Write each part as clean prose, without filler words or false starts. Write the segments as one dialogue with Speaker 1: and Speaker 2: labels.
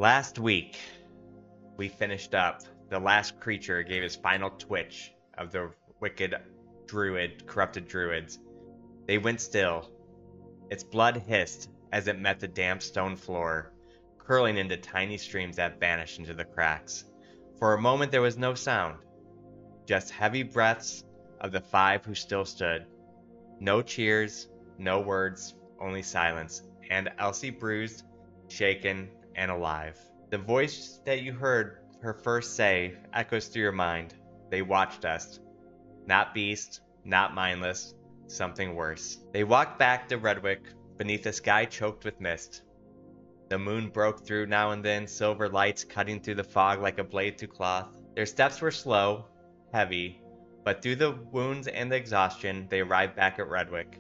Speaker 1: Last week, we finished up. The last creature gave his final twitch of the wicked corrupted druids. They went still. Its blood hissed as it met the damp stone floor, curling into tiny streams that vanished into the cracks. For a moment there was no sound, just heavy breaths of the five who still stood. No cheers, no words, only silence, and Elsie bruised, shaken, and alive. The voice that you heard her first say echoes through your mind. They watched us. Not beast, not mindless, something worse. They walked back to Redwick, beneath a sky choked with mist. The moon broke through now and then, silver lights cutting through the fog like a blade through cloth. Their steps were slow, heavy, but through the wounds and the exhaustion, they arrived back at Redwick,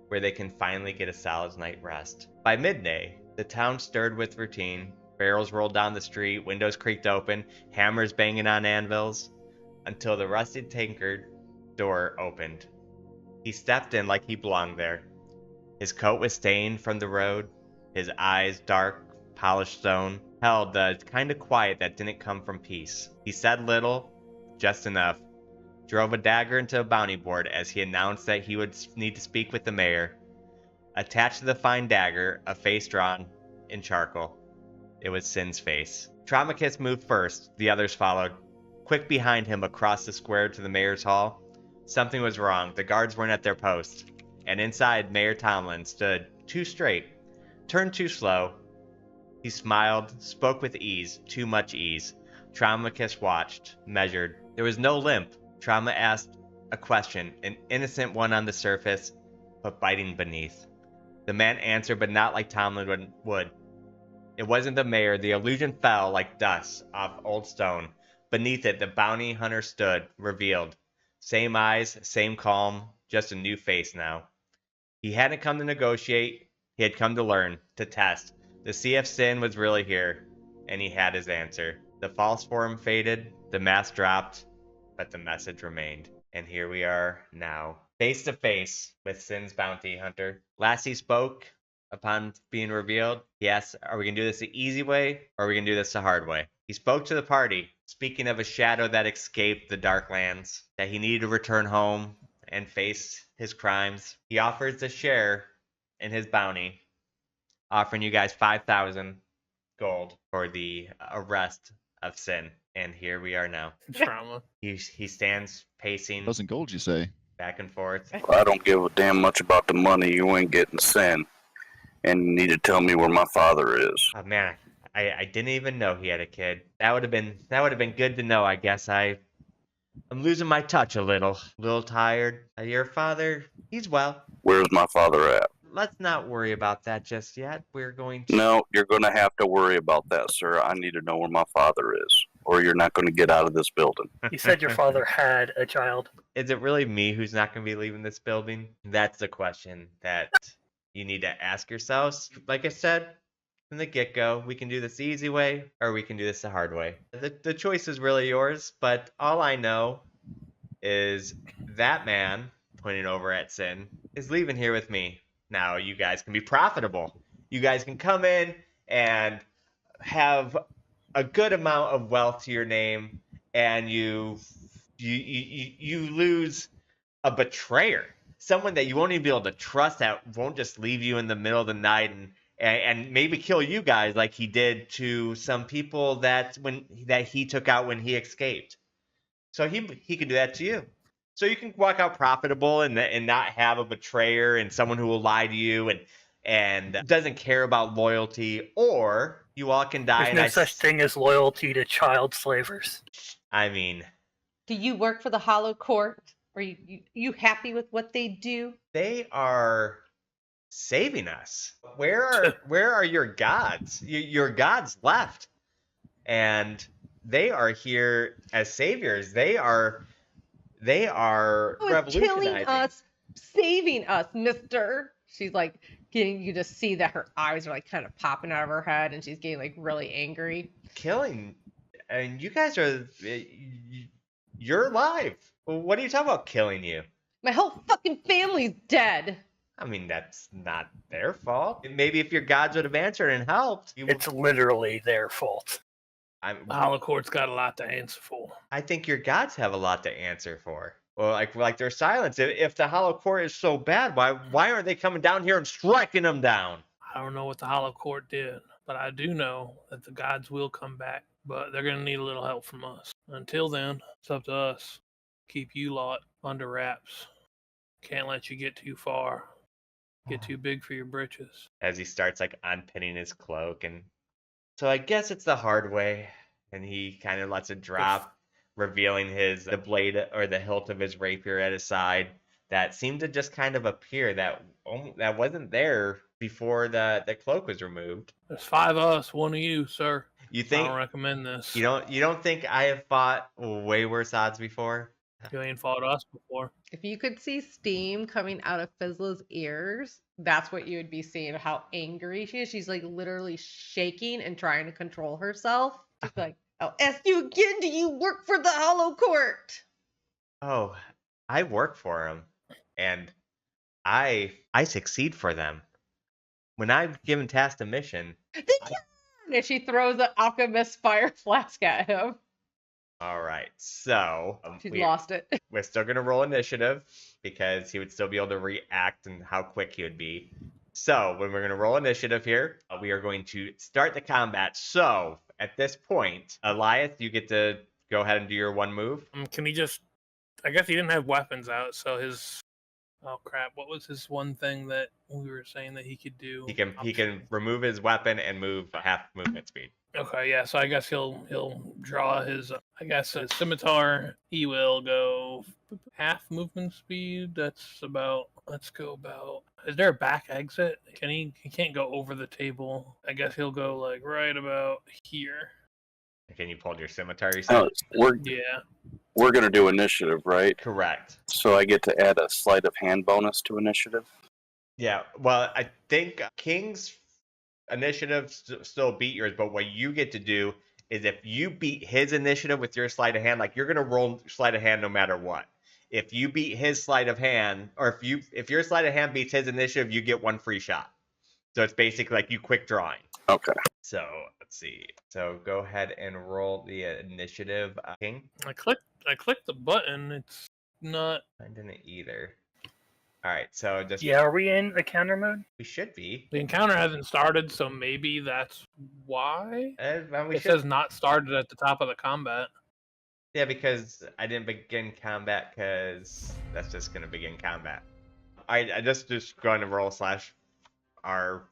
Speaker 1: where they can finally get a solid night's rest. By midday, the town stirred with routine. Barrels rolled down the street, windows creaked open, hammers banging on anvils, until the rusty tankard door opened. He stepped in like he belonged there. His coat was stained from the road, his eyes dark, polished stone, held the kind of quiet that didn't come from peace. He said little, just enough, drove a dagger into a bounty board as he announced that he would need to speak with the mayor. Attached to the fine dagger, a face drawn in charcoal. It was Sin's face. Traumacus moved first, the others followed. Quick behind him across the square to the mayor's hall. Something was wrong. The guards weren't at their post. And inside, Mayor Tomlin stood too straight, turned too slow. He smiled, spoke with ease, too much ease. Traumacus watched, measured. There was no limp. Trauma asked a question, an innocent one on the surface, but biting beneath. The man answered, but not like Tomlin would. It wasn't the mayor. The illusion fell like dust off old stone. Beneath it, the bounty hunter stood, revealed. Same eyes, same calm, just a new face now. He hadn't come to negotiate. He had come to learn, to test. The sea of sin was really here, and he had his answer. The false form faded, the mask dropped, but the message remained. And here we are now, face to face with Sin's bounty hunter. Last he spoke, upon being revealed, he asked, are we going to do this the easy way, or are we going to do this the hard way? He spoke to the party, speaking of a shadow that escaped the Darklands, that he needed to return home and face his crimes. He offers to share in his bounty, offering you guys 5,000 gold for the arrest of Sin. And here we are now.
Speaker 2: Trauma.
Speaker 1: He stands pacing
Speaker 3: 1,000 gold, you say?
Speaker 1: back and forth.
Speaker 4: I don't give a damn much about the money. You ain't getting Sin. And you need to tell me where my father is.
Speaker 1: Oh man, I didn't even know he had a kid. That would have been good to know. I guess I'm losing my touch a little tired. Your father, he's well.
Speaker 4: Where's my father at?
Speaker 1: Let's not worry about that just yet. We're going to.
Speaker 4: No, you're going to have to worry about that, sir. I need to know where my father is, or you're not going to get out of this building.
Speaker 2: You said your father had a child.
Speaker 1: Is it really me who's not going to be leaving this building? That's the question that you need to ask yourselves. Like I said from the get-go, we can do this the easy way, or we can do this the hard way. The choice is really yours, but all I know is that man, pointing over at Sin, is leaving here with me. Now you guys can be profitable. You guys can come in and have a good amount of wealth to your name, and you lose a betrayer, someone that you won't even be able to trust, that won't just leave you in the middle of the night and maybe kill you guys like he did to some people that he took out when he escaped. So he can do that to you. So you can walk out profitable and not have a betrayer and someone who will lie to you and doesn't care about loyalty, or you all can die.
Speaker 2: There's no such thing as loyalty to child slavers.
Speaker 1: I mean,
Speaker 5: do you work for the Hollow Court? Are you happy with what they do?
Speaker 1: They are saving us. Where are your gods? Your gods left, and they are here as saviors. They are revolutionizing.
Speaker 5: Killing us, saving us, mister. She's like getting you to see that her eyes are like kind of popping out of her head, and she's getting like really angry.
Speaker 1: Killing, and you guys are, you're alive. What are you talking about killing you?
Speaker 5: My whole fucking family's dead.
Speaker 1: I mean, that's not their fault. Maybe if your gods would have answered and helped,
Speaker 2: It's literally their fault.
Speaker 3: The Hollow Court's got a lot to answer for.
Speaker 1: I think your gods have a lot to answer for. Well, like their silence. If the Hollow Court is so bad, why aren't they coming down here and striking them down?
Speaker 3: I don't know what the Hollow Court did, but I do know that the gods will come back, but they're going to need a little help from us. Until then, it's up to us. Keep you lot under wraps. Can't let you get too far. Get too big for your britches.
Speaker 1: As he starts like unpinning his cloak, and so I guess it's the hard way, and he kind of lets it drop, revealing the blade or the hilt of his rapier at his side that seemed to just kind of appear that wasn't there before the cloak was removed.
Speaker 3: There's 5 of us, 1 of you, sir.
Speaker 1: You think?
Speaker 3: I don't recommend this.
Speaker 1: You don't think I have fought way worse odds before?
Speaker 3: You ain't fought us before.
Speaker 5: If you could see steam coming out of Fizzla's ears, that's what you would be seeing, how angry she is. She's like literally shaking and trying to control herself. She's like, I'll ask you again, do you work for the Hollow Court?
Speaker 1: Oh, I work for him, and I succeed for them. When I'm given tasked a mission,
Speaker 5: And she throws an alchemist fire flask at him.
Speaker 1: all right, so
Speaker 5: She's lost it.
Speaker 1: we're still gonna roll initiative because he would still be able to react and how quick he would be. So when we're gonna roll initiative here, we are going to start the combat. So at this point, Elias, you get to go ahead and do your one move.
Speaker 3: Can he just... I guess he didn't have weapons out, so his... Oh, crap. What was his one thing that we were saying that he could do?
Speaker 1: He can remove his weapon and move half movement speed.
Speaker 3: Okay, yeah, so I guess he'll draw his... I guess his scimitar. He will go half movement speed. That's about... Let's go about... Is there a back exit? He can't go over the table. I guess he'll go like right about here.
Speaker 1: Can you pull your scimitar? You said?
Speaker 3: Yeah.
Speaker 4: We're gonna do initiative, right?
Speaker 1: Correct.
Speaker 4: So I get to add a sleight of hand bonus to initiative.
Speaker 1: Yeah, well, I think King's initiative still beat yours, but what you get to do is if you beat his initiative with your sleight of hand, like you're gonna roll sleight of hand no matter what. If you beat his sleight of hand, or if your sleight of hand beats his initiative, you get 1 free shot. So it's basically like you quick drawing.
Speaker 4: Okay.
Speaker 1: So let's see. So go ahead and roll the initiative, King.
Speaker 3: I clicked the button. It's not...
Speaker 1: I didn't either. All right, so just
Speaker 2: Yeah, are we in encounter mode?
Speaker 1: we should be.
Speaker 3: The encounter hasn't started, so maybe that's why.
Speaker 1: We
Speaker 3: It says not started at the top of the combat.
Speaker 1: Yeah, because I didn't begin combat, because that's just going to begin combat. I just going to roll slash R,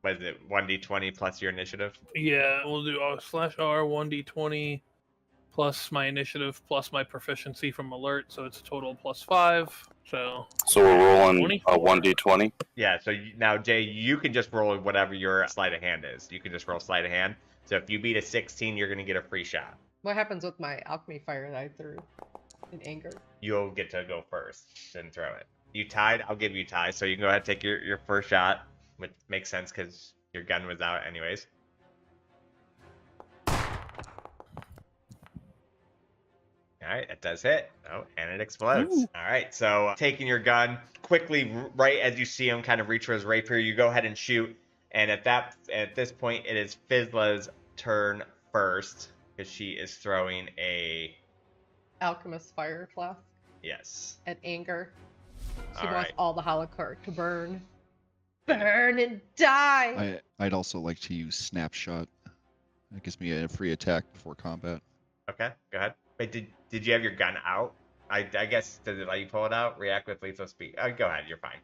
Speaker 1: what is it, 1d20 plus your initiative?
Speaker 3: Yeah, we'll do /R 1d20 plus my initiative plus my proficiency from alert, so it's a total +5. So
Speaker 4: we're rolling
Speaker 3: 24.
Speaker 4: a 1d20.
Speaker 1: Yeah, so now, Jay, you can just roll whatever your sleight of hand is. You can just roll sleight of hand. So if you beat a 16, you're going to get a free shot.
Speaker 5: What happens with my alchemy fire that I threw in anger?
Speaker 1: You'll get to go first and throw it. You tied, I'll give you tie, so you can go ahead and take your first shot, which makes sense because your gun was out anyways. Alright, that does hit. Oh, and it explodes. Alright, so taking your gun, quickly, right as you see him kind of reach for his rapier, you go ahead and shoot. And at this point, it is Fizzla's turn first, because she is throwing a...
Speaker 5: Alchemist fire flask
Speaker 1: Yes.
Speaker 5: at anger. She
Speaker 1: All
Speaker 5: wants
Speaker 1: right.
Speaker 5: all the Hollow Court to burn. Burn and die!
Speaker 6: I'd also like to use Snapshot. That gives me a free attack before combat.
Speaker 1: Okay, go ahead. Wait, did you have your gun out? I guess, does it let you pull it out? React with lethal speed. Go ahead, you're fine.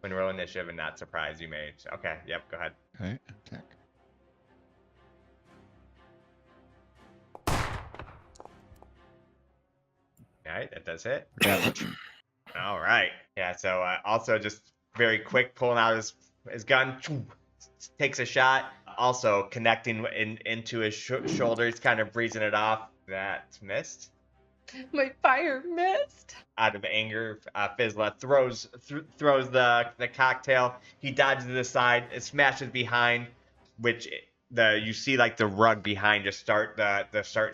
Speaker 1: When roll initiative and not surprise, you may. Okay, yep, go ahead.
Speaker 6: Okay, attack.
Speaker 1: Alright, that does hit.
Speaker 6: For damage.
Speaker 1: Alright. Yeah, so also just very quick, pulling out his gun, takes a shot, also connecting into his shoulders, kind of breezing it off. That missed.
Speaker 5: My fire missed!
Speaker 1: Out of anger, Fizzla throws the cocktail. He dodges to the side. It smashes behind, which you see like the rug behind just start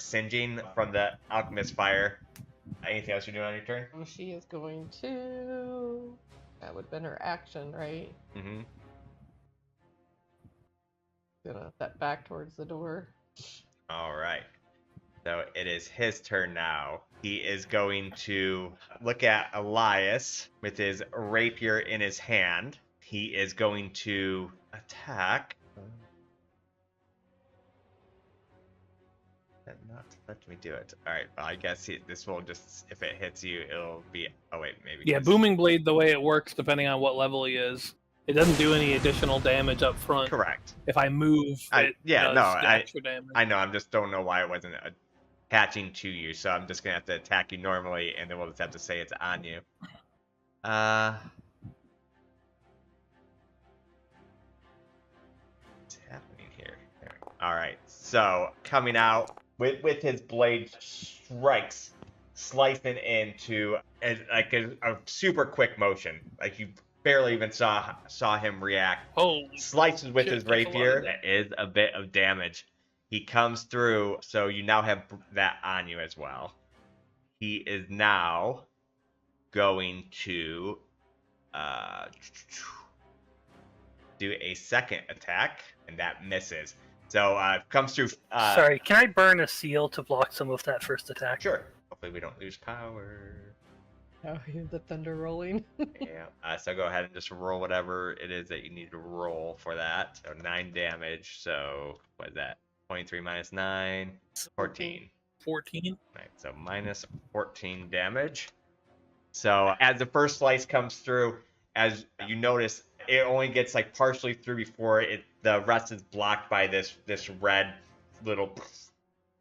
Speaker 1: singeing from the alchemist fire. Anything else you're doing on your turn?
Speaker 5: She is going to That would have been her action, right?
Speaker 1: Mm-hmm.
Speaker 5: Gonna step back towards the door.
Speaker 1: All right. So it is his turn now. He is going to look at Elias with his rapier in his hand. He is going to attack. And not let me do it. All right. Well, I guess this will just, if it hits you, it'll be. Oh wait, maybe.
Speaker 3: Yeah, booming blade. The way it works, depending on what level he is, it doesn't do any additional damage up front.
Speaker 1: Correct.
Speaker 3: If I move, it does the extra damage.
Speaker 1: I know. I'm just don't know why it wasn't attaching to you. So I'm just gonna have to attack you normally, and then we'll just have to say it's on you. What's happening here? There. All right. So coming out with his blade strikes, slicing into like a super quick motion. Like you barely even saw him react.
Speaker 3: Oh,
Speaker 1: Slices with
Speaker 3: shit,
Speaker 1: his
Speaker 3: that's a lot
Speaker 1: rapier.
Speaker 3: of
Speaker 1: That is a bit of damage. He comes through, so you now have that on you as well. He is now going to do a second attack, and that misses. So comes through.
Speaker 2: Sorry, can I burn a seal to block some of that first attack?
Speaker 1: Sure. Hopefully we don't lose power.
Speaker 5: Oh, hear the thunder rolling.
Speaker 1: Yeah. So go ahead and just roll whatever it is that you need to roll for that. So 9 damage. So what is that? 23 minus 9, 14.
Speaker 3: 14.
Speaker 1: Right. So minus 14 damage. So as the first slice comes through, as you notice, it only gets like partially through before the rest is blocked by this red little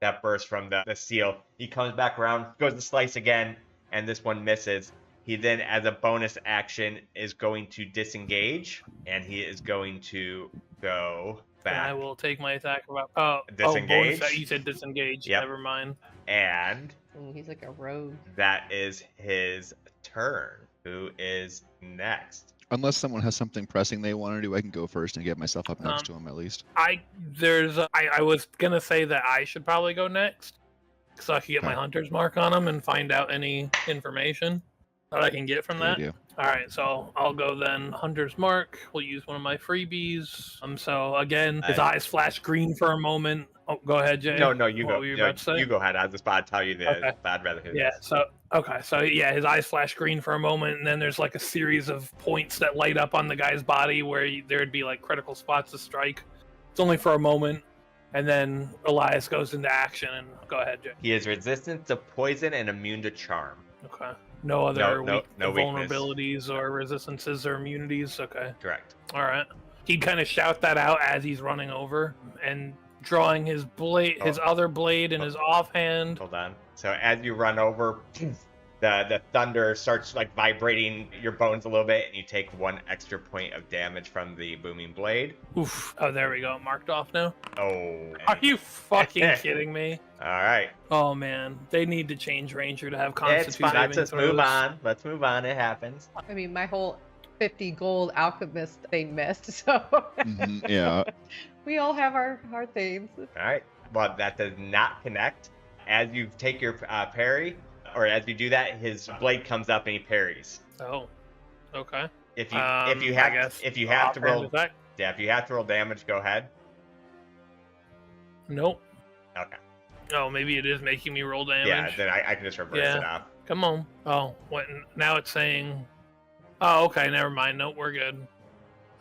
Speaker 1: that bursts from the seal. He comes back around, goes to slice again, and this one misses. He then, as a bonus action, is going to disengage, and he is going to go back.
Speaker 3: And I will take my attack about.
Speaker 1: Disengage?
Speaker 3: Bonus, you said disengage.
Speaker 1: Yep.
Speaker 3: Never mind.
Speaker 1: And
Speaker 5: He's like a rogue.
Speaker 1: that is his turn. Who is next?
Speaker 6: Unless someone has something pressing they want to do, I can go first and get myself up next to him at least.
Speaker 3: I was gonna say that I should probably go next, so I can get my hunter's mark on him and find out any information that I can get from that.
Speaker 6: Good idea.
Speaker 3: All right, so I'll go then. Hunter's mark. We'll use one of my freebies. So again, his eyes flash green for a moment. Oh, go ahead, Jay.
Speaker 1: No, you
Speaker 3: What
Speaker 1: go.
Speaker 3: were you
Speaker 1: No,
Speaker 3: about to say?
Speaker 1: you go ahead. I was just about to tell you this.
Speaker 3: Okay.
Speaker 1: But I'd rather hear
Speaker 3: Yeah.
Speaker 1: this.
Speaker 3: So his eyes flash green for a moment, and then there's like a series of points that light up on the guy's body where there'd be like critical spots to strike. It's only for a moment, and then Elias goes into action. And go ahead, Jay.
Speaker 1: He is resistant to poison and immune to charm.
Speaker 3: Okay. No other
Speaker 1: No weakness.
Speaker 3: vulnerabilities or resistances or immunities. Okay.
Speaker 1: Correct.
Speaker 3: All right. He'd kind of shout that out as he's running over and drawing his blade, his other blade in his offhand.
Speaker 1: Hold on. So as you run over, the thunder starts like vibrating your bones a little bit, and you take 1 extra point of damage from the booming blade.
Speaker 3: Oof. Oh, there we go. Marked off now.
Speaker 1: Oh.
Speaker 3: Are you fucking kidding me?
Speaker 1: All right.
Speaker 3: Oh man, they need to change Ranger to have
Speaker 1: It's
Speaker 3: Constitution
Speaker 1: fine.
Speaker 3: saving
Speaker 1: Let's
Speaker 3: throws.
Speaker 1: move on. Let's move on. It happens.
Speaker 5: I mean, my whole 50 gold alchemist thing missed, so
Speaker 6: Yeah.
Speaker 5: we all have our things.
Speaker 1: All right. Well, that does not connect. As you take your parry, or as you do that, his blade comes up and he parries.
Speaker 3: Oh, okay.
Speaker 1: If you
Speaker 3: I guess
Speaker 1: if you have to
Speaker 3: offhand
Speaker 1: roll
Speaker 3: attack?
Speaker 1: if you have to roll damage, go ahead.
Speaker 3: Nope.
Speaker 1: Okay.
Speaker 3: Oh, maybe it is making me roll damage.
Speaker 1: Yeah. Then I can just reverse
Speaker 3: Yeah.
Speaker 1: it off.
Speaker 3: Come on. Oh, what? Now it's saying. Oh, okay. Never mind. Nope, we're good.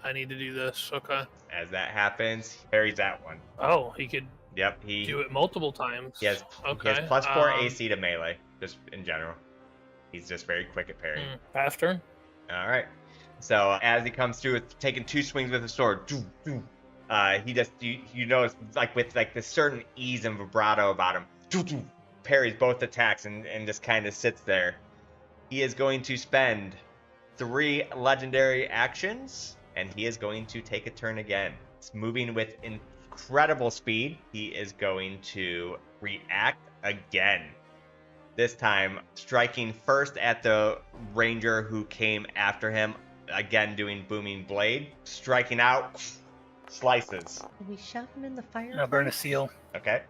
Speaker 3: I need to do this. Okay.
Speaker 1: As that happens, he parries that one.
Speaker 3: Oh, he could
Speaker 1: Yep. He
Speaker 3: do it multiple times.
Speaker 1: He has
Speaker 3: Okay.
Speaker 1: +4 AC to melee, just in general. He's just very quick at parrying.
Speaker 3: Faster.
Speaker 1: All right. So as he comes through, taking 2 swings with the sword, he just you notice like with like this certain ease and vibrato about him, parries both attacks and just kind of sits there. He is going to spend 3 legendary actions, and he is going to take a turn again. It's moving with incredible speed. He is going to react again. This time, striking first at the ranger who came after him, again doing booming blade, striking out, slices.
Speaker 5: Can we shove him in the fire?
Speaker 2: I'll burn a seal.
Speaker 1: Okay.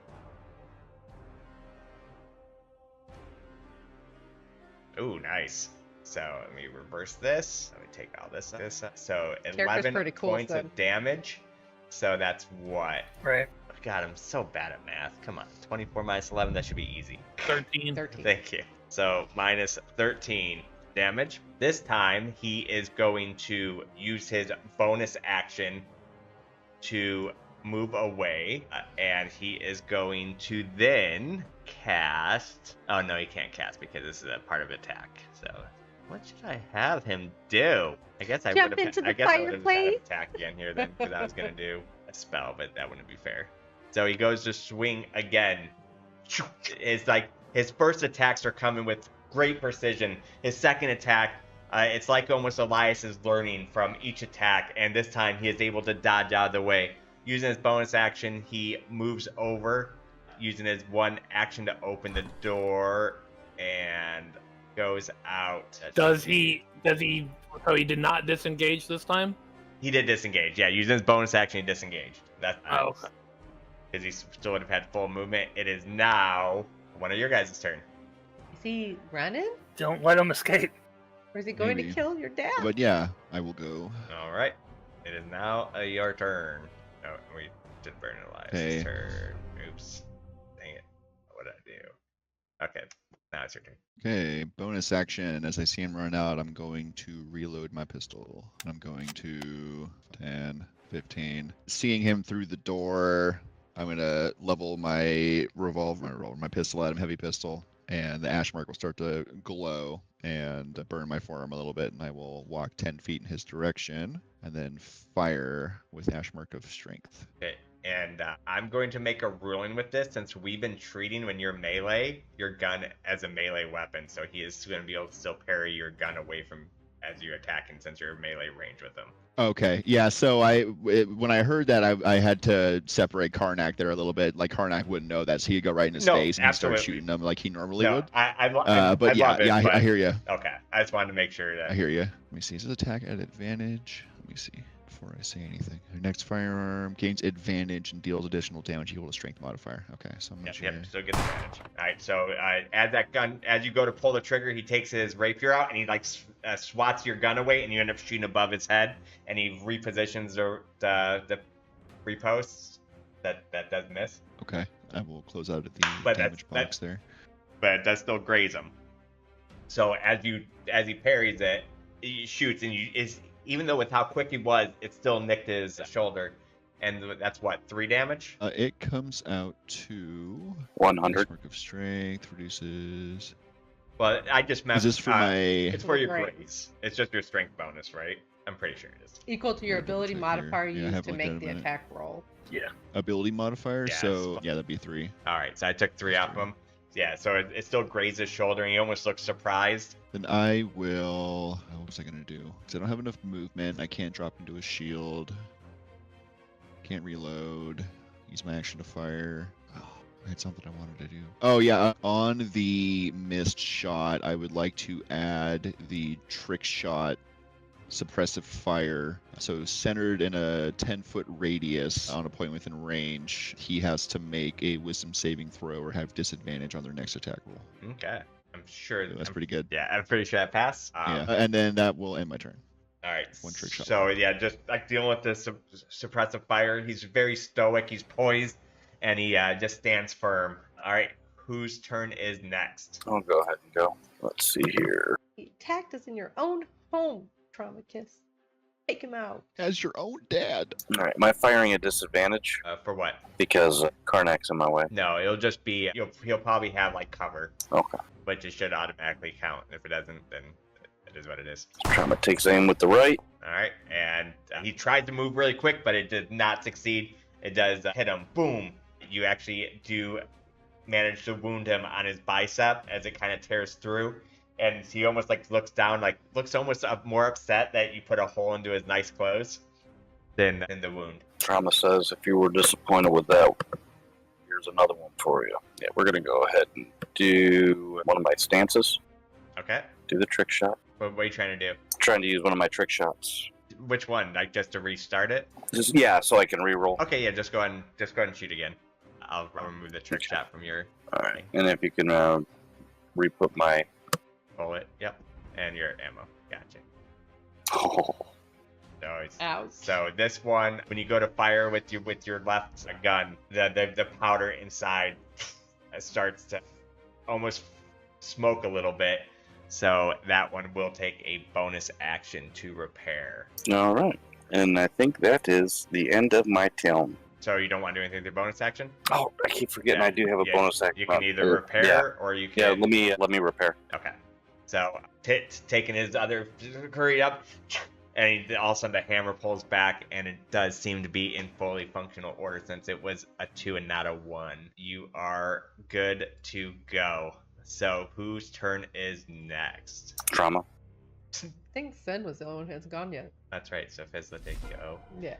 Speaker 1: Ooh, nice. So let me reverse this. Let me take all this. So
Speaker 5: Character's
Speaker 1: 11
Speaker 5: pretty cool,
Speaker 1: points
Speaker 5: son.
Speaker 1: of damage. So that's what?
Speaker 2: Right.
Speaker 1: God, I'm so bad at math. Come on. 24 minus 11, that should be easy.
Speaker 3: 13.
Speaker 5: 13.
Speaker 1: Thank you. So minus 13 damage. This time he is going to use his bonus action to move away, and he is going to then cast. Oh no, he can't cast because this is a part of attack. So what should I have him do? I guess I
Speaker 5: Jump
Speaker 1: would have.
Speaker 5: into the
Speaker 1: I guess I would have had him
Speaker 5: fireplace.
Speaker 1: attack again here then, because I was gonna do a spell, but that wouldn't be fair. So he goes to swing again. It's like his first attacks are coming with great precision. His second attack, it's like almost Elias is learning from each attack, and this time he is able to dodge out of the way. Using his bonus action, he moves over, using his one action to open the door, and goes out.
Speaker 3: Does he? So he did not disengage this time?
Speaker 1: He did disengage. Yeah, using his bonus action, he disengaged. That's nice.
Speaker 3: Oh, okay.
Speaker 1: Because he still would have had full movement. It is now one of your guys' turn.
Speaker 5: Is he running?
Speaker 2: Don't let him escape.
Speaker 5: Or is he going
Speaker 6: Maybe.
Speaker 5: to kill your dad?
Speaker 6: But yeah, I will go.
Speaker 1: All right. It is now your turn. Oh, we did burn Elias'
Speaker 6: Okay.
Speaker 1: turn. Oops. Dang it. What did I do? Okay. Now it's your turn.
Speaker 6: Okay, bonus action. As I see him run out, I'm going to reload my pistol. I'm going to 10, 15. Seeing him through the door, I'm going to level my my pistol at him, heavy pistol, and the ash mark will start to glow and burn my forearm a little bit, and I will walk 10 feet in his direction and then fire with ash mark of strength.
Speaker 1: Okay. And I'm going to make a ruling with this, since we've been treating when you're melee, your gun as a melee weapon. So he is going to be able to still parry your gun away from as you're attacking, since you're melee range with him.
Speaker 6: Okay, yeah. So when I heard that, I had to separate Karnak there a little bit. Like Karnak wouldn't know that, so he'd go right in his
Speaker 1: No,
Speaker 6: face and he'd start
Speaker 1: absolutely.
Speaker 6: shooting him like he normally
Speaker 1: No,
Speaker 6: would.
Speaker 1: I
Speaker 6: But yeah,
Speaker 1: love it,
Speaker 6: yeah,
Speaker 1: but-
Speaker 6: I hear you.
Speaker 1: Okay. I just wanted to make sure that.
Speaker 6: I hear you. Let me see. Is this attack at advantage? Let me see before I say anything. Your next firearm gains advantage and deals additional damage equal to strength modifier. Okay, so I'm
Speaker 1: Yep,
Speaker 6: gonna
Speaker 1: yep, so get advantage. All right, so as that gun, as you go to pull the trigger, he takes his rapier out and he like swats your gun away, and you end up shooting above his head, and he repositions the reposts. That does miss,
Speaker 6: Okay, I will close out at the
Speaker 1: But
Speaker 6: damage
Speaker 1: that's-
Speaker 6: box there.
Speaker 1: but it does still graze him. So as he parries it, he shoots, and even though with how quick he was, it still nicked his shoulder, and that's what, 3 damage.
Speaker 6: It comes out to
Speaker 4: 100.
Speaker 6: Mark of strength reduces.
Speaker 1: Well, I just meant
Speaker 6: Is this for my?
Speaker 1: It's for your
Speaker 5: Right.
Speaker 1: graze. It's just your strength bonus, right? I'm pretty sure it is.
Speaker 5: Equal to your
Speaker 6: Yeah, double
Speaker 5: ability
Speaker 6: check
Speaker 5: modifier
Speaker 6: here. Yeah, I
Speaker 5: used
Speaker 6: have
Speaker 5: to
Speaker 6: looked at
Speaker 5: make
Speaker 6: it a
Speaker 5: the
Speaker 6: minute.
Speaker 5: attack roll.
Speaker 2: Yeah.
Speaker 6: Ability modifier,
Speaker 1: Yeah,
Speaker 6: so
Speaker 1: it's-
Speaker 6: yeah, that'd be 3.
Speaker 1: All right, so I took 3 off him. Yeah, so it still grazed his shoulder, and he almost looks surprised.
Speaker 6: Then I will. What was I gonna do? Because I don't have enough movement. I can't drop into a shield. Can't reload. Use my action to fire. Oh, I had something I wanted to do. Oh yeah, on the missed shot, I would like to add the trick shot suppressive fire. So centered in a 10-foot radius on a point within range, he has to make a wisdom saving throw or have disadvantage on their next attack roll.
Speaker 1: Okay, I'm sure.
Speaker 6: So that's pretty good.
Speaker 1: Yeah, I'm pretty sure that passed.
Speaker 6: Yeah, and then that will end my turn.
Speaker 1: All right.
Speaker 6: One trick shot.
Speaker 1: So yeah, just like dealing with the suppressive fire, he's very stoic. He's poised, and he just stands firm. All right, whose turn is next?
Speaker 4: I'll go ahead and go. Let's see here.
Speaker 5: He attacked us in your own home, Traumacus. Take him out.
Speaker 6: As your own dad.
Speaker 4: All right, am I firing at disadvantage
Speaker 1: For what?
Speaker 4: because Karnak's in my way?
Speaker 1: No, it'll just be he'll probably have like cover,
Speaker 4: Okay.
Speaker 1: but it should automatically count. If it doesn't, then it is what it is.
Speaker 4: Trauma takes aim with the right.
Speaker 1: All right, and he tried to move really quick, but it did not succeed. It does hit him. Boom! You actually do manage to wound him on his bicep as it kind of tears through, and he almost like looks down, like looks almost more upset that you put a hole into his nice clothes than the wound.
Speaker 4: Trauma says, if you were disappointed with that, here's another one for you. Yeah, we're going to go ahead and do one of my stances.
Speaker 1: Okay,
Speaker 4: Do the trick shot.
Speaker 1: what are you trying to do?
Speaker 4: Trying to use one of my trick shots.
Speaker 1: Which one? Like just to restart it?
Speaker 4: Just, yeah, so I can reroll.
Speaker 1: Okay, yeah, just go ahead and shoot again. I'll remove the trick shot from your
Speaker 4: All right. And if you can re-put my...
Speaker 1: bullet. Yep. And your ammo. Gotcha.
Speaker 4: Oh,
Speaker 5: Ouch.
Speaker 1: So this one, when you go to fire with your left gun, the powder inside starts to almost smoke a little bit. So that one will take a bonus action to repair.
Speaker 4: all right. And I think that is the end of my turn.
Speaker 1: So you don't want to do anything with your bonus action?
Speaker 4: Oh, I keep forgetting
Speaker 1: Yeah,
Speaker 4: I do have a
Speaker 1: yeah,
Speaker 4: bonus action.
Speaker 1: You can either
Speaker 4: Yeah.
Speaker 1: repair or you
Speaker 4: Yeah,
Speaker 1: can.
Speaker 4: let me repair.
Speaker 1: Okay. So Tit taking his other curry up, and all of a sudden the hammer pulls back, and it does seem to be in fully functional order since it was a 2 and not a 1. You are good to go. So whose turn is next?
Speaker 4: Trauma.
Speaker 5: I think Sin was the only one who hasn't gone yet.
Speaker 1: That's right. So Fizzla take go.
Speaker 5: Yeah.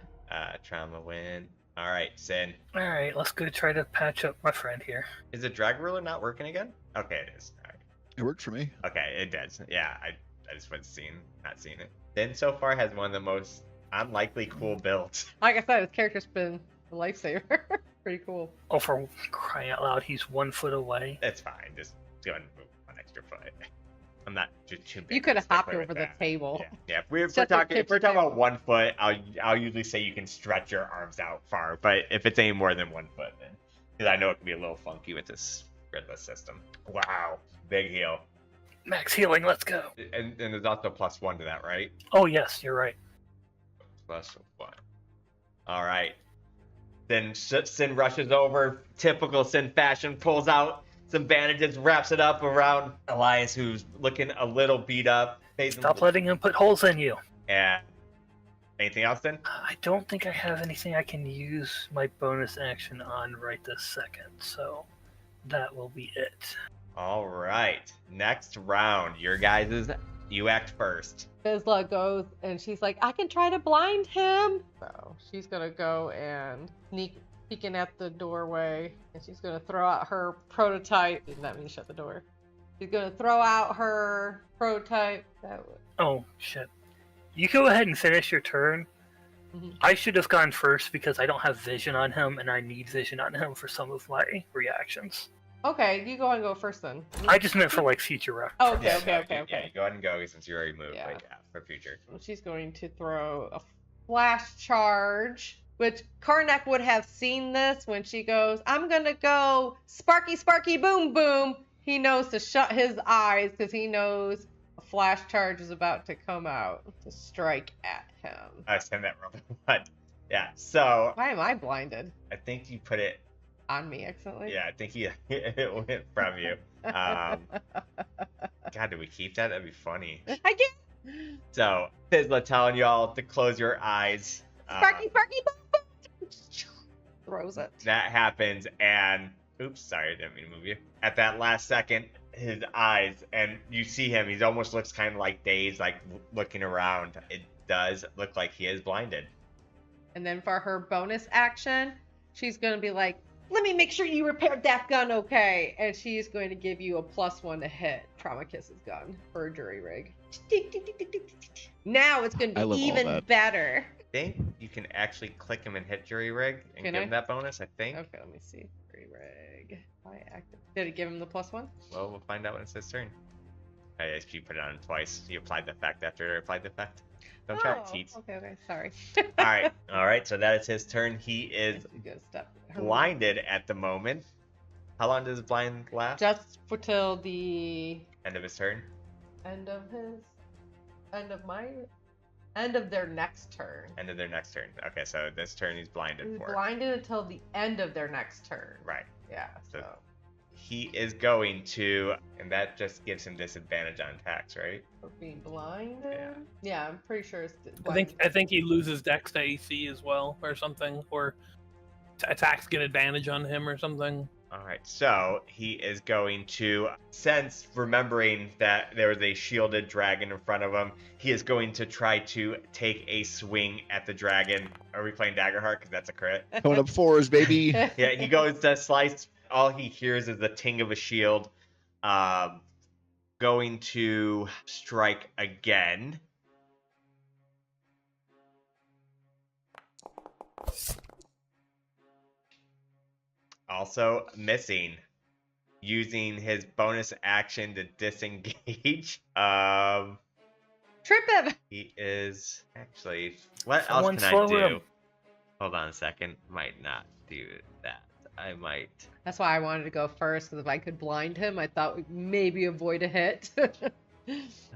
Speaker 1: Trauma win. All right, Sin.
Speaker 2: All right, let's go try to patch up my friend here.
Speaker 1: Is the drag ruler not working again? Okay, it is. All right.
Speaker 6: It worked for me.
Speaker 1: Okay, it does. Yeah, I just was not seeing it. Sin so far has one of the most unlikely cool builds.
Speaker 5: Like I said, his character's been a lifesaver. Pretty cool.
Speaker 2: Oh, for crying out loud, he's 1 foot away.
Speaker 1: It's fine. Just go ahead and move one extra foot. I'm not too big.
Speaker 5: You could have hopped
Speaker 1: stickler
Speaker 5: over
Speaker 1: with
Speaker 5: the
Speaker 1: that.
Speaker 5: table.
Speaker 1: Yeah. If we're
Speaker 5: Just a
Speaker 1: talking
Speaker 5: kitchen
Speaker 1: about 1 foot, I'll usually say you can stretch your arms out far. But if it's any more than 1 foot, then because I know it can be a little funky with this gridless system. Wow, big heal.
Speaker 2: Max healing, let's go.
Speaker 1: And there's also +1 to that, right?
Speaker 2: Oh, yes, you're right.
Speaker 1: +1. All right. Then Sin rushes over, typical Sin fashion, pulls out some bandages, wraps it up around Elias, who's looking a little beat up.
Speaker 2: Stop letting him put holes in you.
Speaker 1: And anything else, then?
Speaker 2: I don't think I have anything I can use my bonus action on right this second, so that will be it.
Speaker 1: All right. Next round, your guys' you act first.
Speaker 5: Fizzla goes and she's like, I can try to blind him. So she's gonna go and peeking at the doorway, and she's gonna throw out her prototype. Didn't that mean shut the door? She's gonna throw out her prototype.
Speaker 2: Oh, shit. You go ahead and finish your turn.
Speaker 5: Mhm.
Speaker 2: I should have gone first because I don't have vision on him, and I need vision on him for some of my reactions.
Speaker 5: Okay, you go and go first then.
Speaker 2: I just meant for, like, future reference.
Speaker 5: Oh, okay,
Speaker 1: Yeah,
Speaker 5: okay.
Speaker 1: Yeah, go ahead and go since you already moved.
Speaker 5: Yeah.
Speaker 1: Like, for future.
Speaker 5: She's going to throw a flash charge, which Karnak would have seen this when she goes, I'm gonna go sparky, sparky, boom, boom. He knows to shut his eyes because he knows a flash charge is about to come out to strike at him.
Speaker 1: I send that roll. But yeah, so
Speaker 5: Why am I blinded?
Speaker 1: I think you put it.
Speaker 5: On me accidentally?
Speaker 1: Yeah, I think it went from you. God, do we keep that? That'd be funny.
Speaker 5: I can't.
Speaker 1: So, Fizzla telling y'all to close your eyes.
Speaker 5: Sparky, sparky, boom, boom. Throws it.
Speaker 1: That happens, and oops, sorry, I didn't mean to move you. At that last second, his eyes, and you see him, he almost looks kind of like dazed, like looking around. It does look like he is blinded.
Speaker 5: And then for her bonus action, she's going to be like, let me make sure you repaired that gun okay. And she's going to give you a +1 to hit Traumacus's gun for a jury rig. Now it's going
Speaker 6: I
Speaker 5: to
Speaker 6: love
Speaker 5: be
Speaker 6: all
Speaker 5: even
Speaker 6: that.
Speaker 5: better.
Speaker 1: I think you can actually click him and hit jury rig and
Speaker 5: Can
Speaker 1: give
Speaker 5: I?
Speaker 1: him that bonus, I think.
Speaker 5: Okay, let me see. Jury rig. Did it give him the +1?
Speaker 1: Well, we'll find out when it's his turn. I guess you put it on twice. You applied the effect after it applied the effect. Don't try to cheat.
Speaker 5: Okay, sorry.
Speaker 1: All right. So that is his turn. He is
Speaker 5: She's gonna step her
Speaker 1: blinded at the moment. How long does blind last?
Speaker 5: just for till the
Speaker 1: End of his turn.
Speaker 5: end of their next turn.
Speaker 1: End of their next turn. Okay, so this turn he's blinded
Speaker 5: He's
Speaker 1: for.
Speaker 5: blinded until the end of their next turn.
Speaker 1: Right.
Speaker 5: Yeah.
Speaker 1: So-
Speaker 5: So
Speaker 1: He is going to, and that just gives him disadvantage on attacks, right?
Speaker 5: for being blinded.
Speaker 1: Yeah.
Speaker 5: Yeah, I'm pretty sure it's.
Speaker 3: I think he loses Dex to AC as well, or something, or attacks get advantage on him or something.
Speaker 1: All right, so he is going to, since remembering that there was a shielded dragon in front of him, he is going to try to take a swing at the dragon. Are we playing Daggerheart? Because that's a crit.
Speaker 6: Coming up 4s, baby.
Speaker 1: Yeah, he goes to slice. All he hears is the ting of a shield. Going to strike again. Also missing. using his bonus action to disengage.
Speaker 5: Trip him.
Speaker 1: He is actually. What
Speaker 2: Someone
Speaker 1: else can I
Speaker 2: slow
Speaker 1: do?
Speaker 2: him.
Speaker 1: Hold on a second. Might not do that. I might.
Speaker 5: That's why I wanted to go first, because if I could blind him, I thought we'd maybe avoid a hit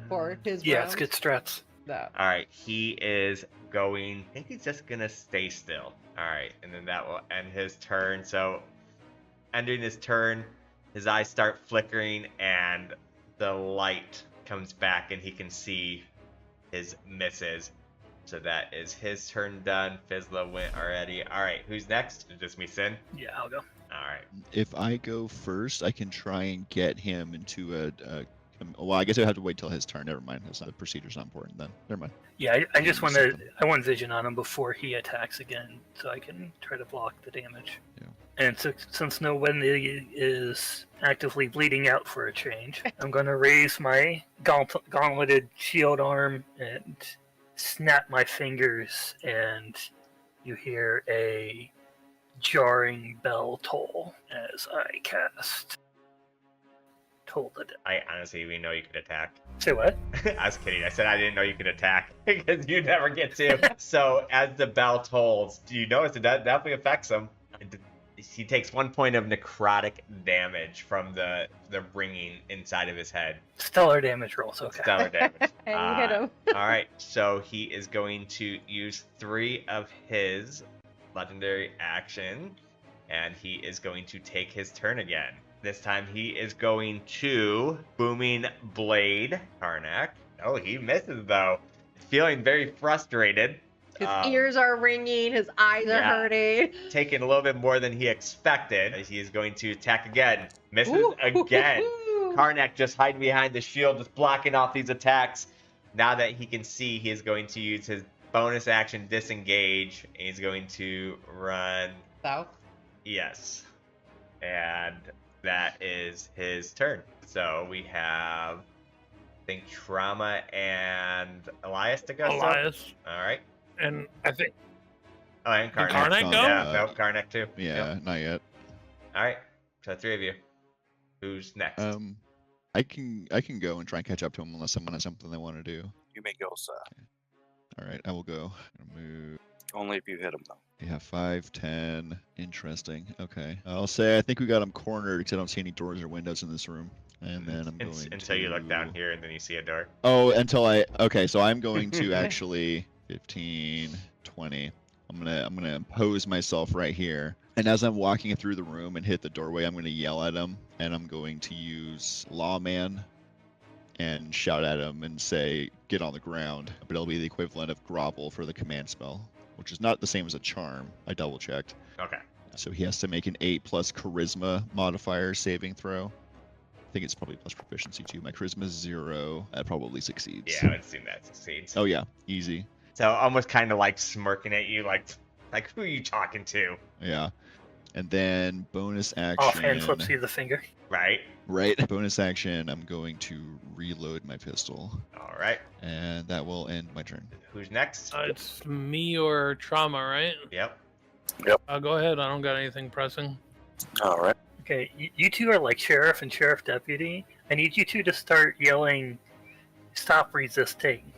Speaker 5: for his
Speaker 2: Yeah,
Speaker 5: round.
Speaker 2: it's good strats.
Speaker 5: No.
Speaker 1: All right, he is going. I think he's just gonna stay still. All right, and then that will end his turn. So, ending his turn, his eyes start flickering, and the light comes back, and he can see his misses. So that is his turn done. Fizzla went already. All right, who's next? Just me, Sin.
Speaker 2: Yeah, I'll go.
Speaker 1: All right.
Speaker 6: If I go first, I can try and get him into a well, I guess I have to wait till his turn. Never mind. That's not, the procedure's not important then. Never mind.
Speaker 2: Yeah, I just want to. I want vision on him before he attacks again, so I can try to block the damage.
Speaker 6: Yeah.
Speaker 2: And since no one is actively bleeding out for a change, I'm going to raise my gauntleted shield arm and snap my fingers, and you hear a jarring bell toll as I cast Toll the Dead.
Speaker 1: I honestly, we know you could attack.
Speaker 2: Say what?
Speaker 1: I was kidding. I said I didn't know you could attack because you never get to. So as the bell tolls, do you notice it definitely affects him? He takes 1 point of necrotic damage from the ringing inside of his head.
Speaker 2: Stellar damage rolls, okay.
Speaker 1: Stellar damage.
Speaker 5: And you hit him.
Speaker 1: All right, so he is going to use 3 of his legendary action, and he is going to take his turn again. This time he is going to Booming Blade Karnak. Oh, he misses though. Feeling very frustrated.
Speaker 5: His ears are ringing. His eyes are hurting.
Speaker 1: Taking a little bit more than he expected. He is going to attack again. Misses again. Karnak just hiding behind the shield, just blocking off these attacks. Now that he can see, he is going to use his bonus action disengage. And he's going to run
Speaker 5: South.
Speaker 1: Yes. And that is his turn. So we have, I think, Trauma and Elias to go.
Speaker 3: Elias.
Speaker 1: All right.
Speaker 3: And I think.
Speaker 1: Oh, and Karnak.
Speaker 3: Karnak go?
Speaker 1: Yeah, no, Karnak too.
Speaker 6: Yeah,
Speaker 1: Yep.
Speaker 6: not yet.
Speaker 1: All right. So 3 of you. Who's next?
Speaker 6: I can go and try and catch up to him unless someone has something they want to do.
Speaker 4: You may go, sir.
Speaker 6: All right, I will go. I'm gonna move.
Speaker 4: Only if you hit him, though.
Speaker 6: Yeah, 5, 10. Interesting. Okay. I'll say I think we got him cornered because I don't see any doors or windows in this room. And then I'm going
Speaker 1: Until you look down here and then you see a door.
Speaker 6: Oh, until I. Okay, so I'm going to actually 15, 20. I'm gonna impose myself right here. And as I'm walking through the room and hit the doorway, I'm gonna yell at him, and I'm going to use Lawman and shout at him and say, "Get on the ground." But it'll be the equivalent of grovel for the command spell, which is not the same as a charm. I double checked.
Speaker 1: Okay.
Speaker 6: So he has to make an 8 plus charisma modifier saving throw. I think it's probably plus proficiency too. My charisma is 0. That probably succeeds.
Speaker 1: Yeah, I would assume that succeeds.
Speaker 6: Oh yeah, easy.
Speaker 1: So almost kind of like smirking at you, like who are you talking to?
Speaker 6: Yeah. And then bonus action.
Speaker 2: Offhand flips you the finger.
Speaker 1: Right.
Speaker 6: Right. Bonus action. I'm going to reload my pistol,
Speaker 1: All right.
Speaker 6: and that will end my turn.
Speaker 1: Who's next?
Speaker 3: It's me or Trauma, right?
Speaker 1: Yep.
Speaker 3: Go ahead. I don't got anything pressing.
Speaker 4: All right.
Speaker 2: Okay, you two are like sheriff and sheriff deputy. I need you two to start yelling, "Stop resisting."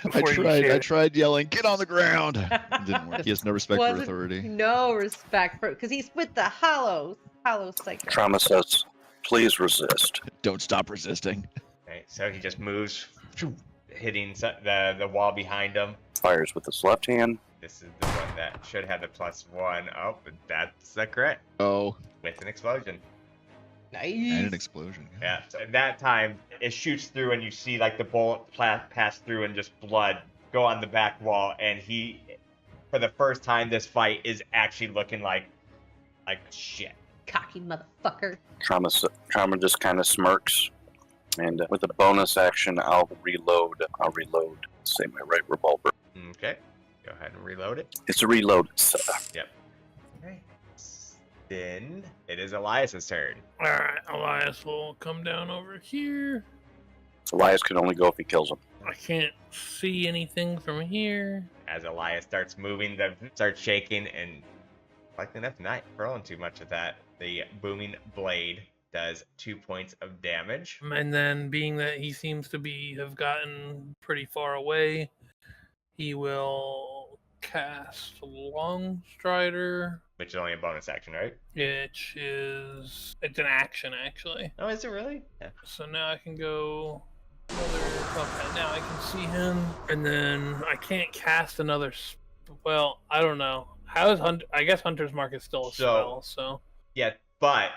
Speaker 6: I
Speaker 2: before you
Speaker 6: tried. I
Speaker 2: shoot.
Speaker 6: tried yelling, "Get on the ground!" It didn't work. He has no respect for
Speaker 5: Wasn't-
Speaker 6: authority.
Speaker 5: No respect for, because he's with the hollow psycho.
Speaker 4: Trauma says, please resist.
Speaker 6: Don't stop resisting.
Speaker 1: Okay, so he just moves, hitting the wall behind him.
Speaker 4: Fires with his left hand.
Speaker 1: This is the one that should have the +1. Oh, but that's a crit
Speaker 6: Oh,
Speaker 1: with an explosion.
Speaker 5: Nice.
Speaker 6: and an explosion.
Speaker 1: Yeah. So at that time, it shoots through, and you see like the bullet pass through, and just blood go on the back wall. And he, for the first time, this fight is actually looking like shit.
Speaker 5: Cocky motherfucker.
Speaker 4: Trauma just kind of smirks. And with a bonus action, I'll reload. Say my right revolver.
Speaker 1: Okay. Go ahead and reload it.
Speaker 4: It's a reload. So,
Speaker 1: Okay. Then it is Elias's turn.
Speaker 3: Alright, Elias will come down over here.
Speaker 4: Elias can only go if he kills him.
Speaker 3: I can't see anything from here.
Speaker 1: As Elias starts moving, starts shaking, and likely enough not rolling too much of that. The booming blade does 2 points of damage.
Speaker 3: And then, being that he seems to have gotten pretty far away, he will cast Longstrider,
Speaker 1: Which is only a bonus action, right?
Speaker 3: which is it's an action actually.
Speaker 1: Oh, is it really? Yeah.
Speaker 3: So now I can go okay, now I can see him, and then I can't cast another. Well, I don't know. How is I guess Hunter's Mark is still a spell, so.
Speaker 1: Yeah, but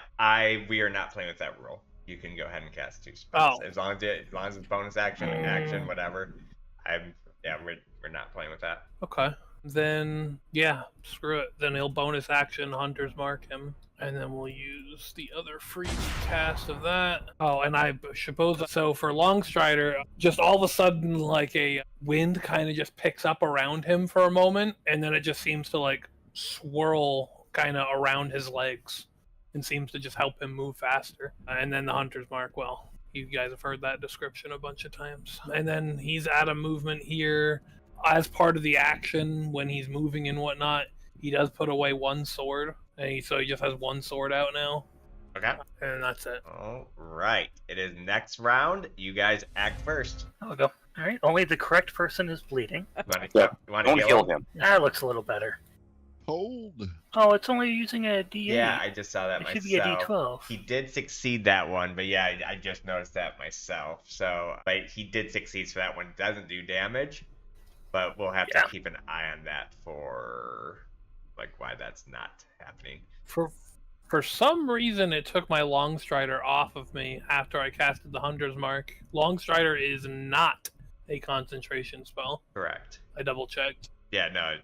Speaker 1: we are not playing with that rule. You can go ahead and cast 2 spells as long as it's bonus action, action, whatever. We're not playing with that.
Speaker 3: Okay. Then yeah, screw it. Then he'll bonus action Hunter's Mark him, and then we'll use the other free cast of that. Oh, and I suppose so for Longstrider, just all of a sudden like a wind kind of just picks up around him for a moment, and then it just seems to like swirl kind of around his legs and seems to just help him move faster. And then the Hunter's Mark, well, you guys have heard that description a bunch of times. And then he's out of movement here. As part of the action, when he's moving and whatnot, he does put away 1 sword. And so he just has 1 sword out now.
Speaker 1: Okay.
Speaker 3: And that's it.
Speaker 1: All right. It is next round. You guys act first.
Speaker 2: I'll go. All right. Only the correct person is bleeding.
Speaker 1: You want to
Speaker 4: Don't heal him.
Speaker 2: That looks a little better.
Speaker 6: Hold.
Speaker 2: Oh, it's only using a D8.
Speaker 1: Yeah, I just saw that
Speaker 2: It
Speaker 1: myself.
Speaker 2: should be a D12.
Speaker 1: He did succeed that one, but yeah, I just noticed that myself. So, but he did succeed, so that one doesn't do damage. But we'll have to keep an eye on that for like why that's not happening.
Speaker 3: For some reason, it took my Longstrider off of me after I casted the Hunter's Mark. Longstrider is not a concentration spell.
Speaker 1: Correct.
Speaker 3: I double checked.
Speaker 1: Yeah, no,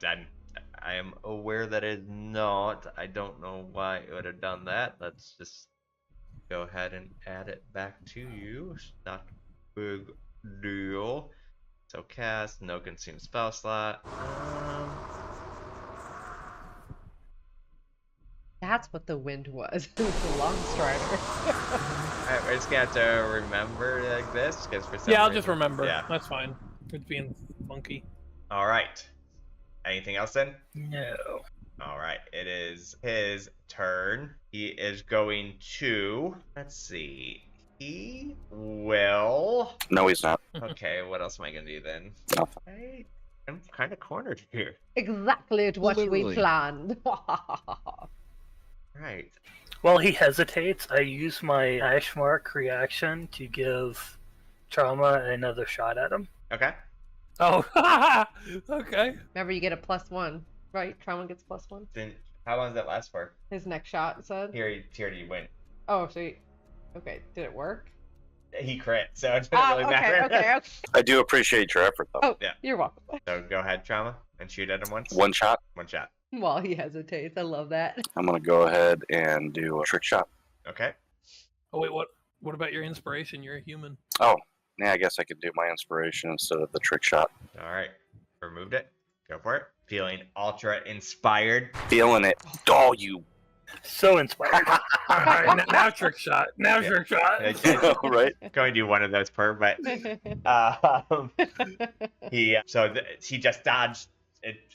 Speaker 1: I am aware that it is not. I don't know why it would have done that. Let's just go ahead and add it back to you. It's not a big deal. So cast, no consume spell slot.
Speaker 5: That's what the wind was. It was the long strider.
Speaker 1: Alright, we're just gonna have to remember like this, because for some
Speaker 3: Yeah, I'll
Speaker 1: reason-
Speaker 3: just remember.
Speaker 1: Yeah.
Speaker 3: That's fine. It's being funky.
Speaker 1: Alright. Anything else then?
Speaker 2: No.
Speaker 1: Alright, it is his turn. He is going to, let's see, he will,
Speaker 4: No, he's not.
Speaker 1: okay, what else am I gonna do then?
Speaker 4: Nothing.
Speaker 1: I'm kind of cornered here.
Speaker 5: Exactly what we
Speaker 6: Literally.
Speaker 5: planned.
Speaker 1: Right.
Speaker 2: While he hesitates, I use my Ash Mark reaction to give Trauma another shot at him.
Speaker 1: Okay.
Speaker 3: Oh, okay.
Speaker 5: Remember, you get a +1, right? Trauma gets +1.
Speaker 1: Then how long does that last for?
Speaker 5: His next shot, it said.
Speaker 1: Here you win.
Speaker 5: Oh, so okay, did it work?
Speaker 1: He crit, so it doesn't really matter.
Speaker 5: okay.
Speaker 4: I do appreciate your effort, though.
Speaker 5: Oh,
Speaker 1: Yeah.
Speaker 5: You're welcome.
Speaker 1: So go ahead, Trauma, and shoot at him once.
Speaker 4: One shot.
Speaker 1: One shot.
Speaker 5: While he hesitates, I love that.
Speaker 4: I'm going to go ahead and do a trick shot.
Speaker 1: Okay.
Speaker 3: Oh wait, what about your inspiration? You're a human.
Speaker 4: Oh, yeah, I guess I could do my inspiration instead of the trick shot.
Speaker 1: All right. Removed it. Go for it. Feeling ultra inspired.
Speaker 4: Feeling it. Oh, you.
Speaker 2: So inspired.
Speaker 3: All right, now trick shot. Now trick shot.
Speaker 4: Right?
Speaker 1: Going to do one of those per, but he just dodged.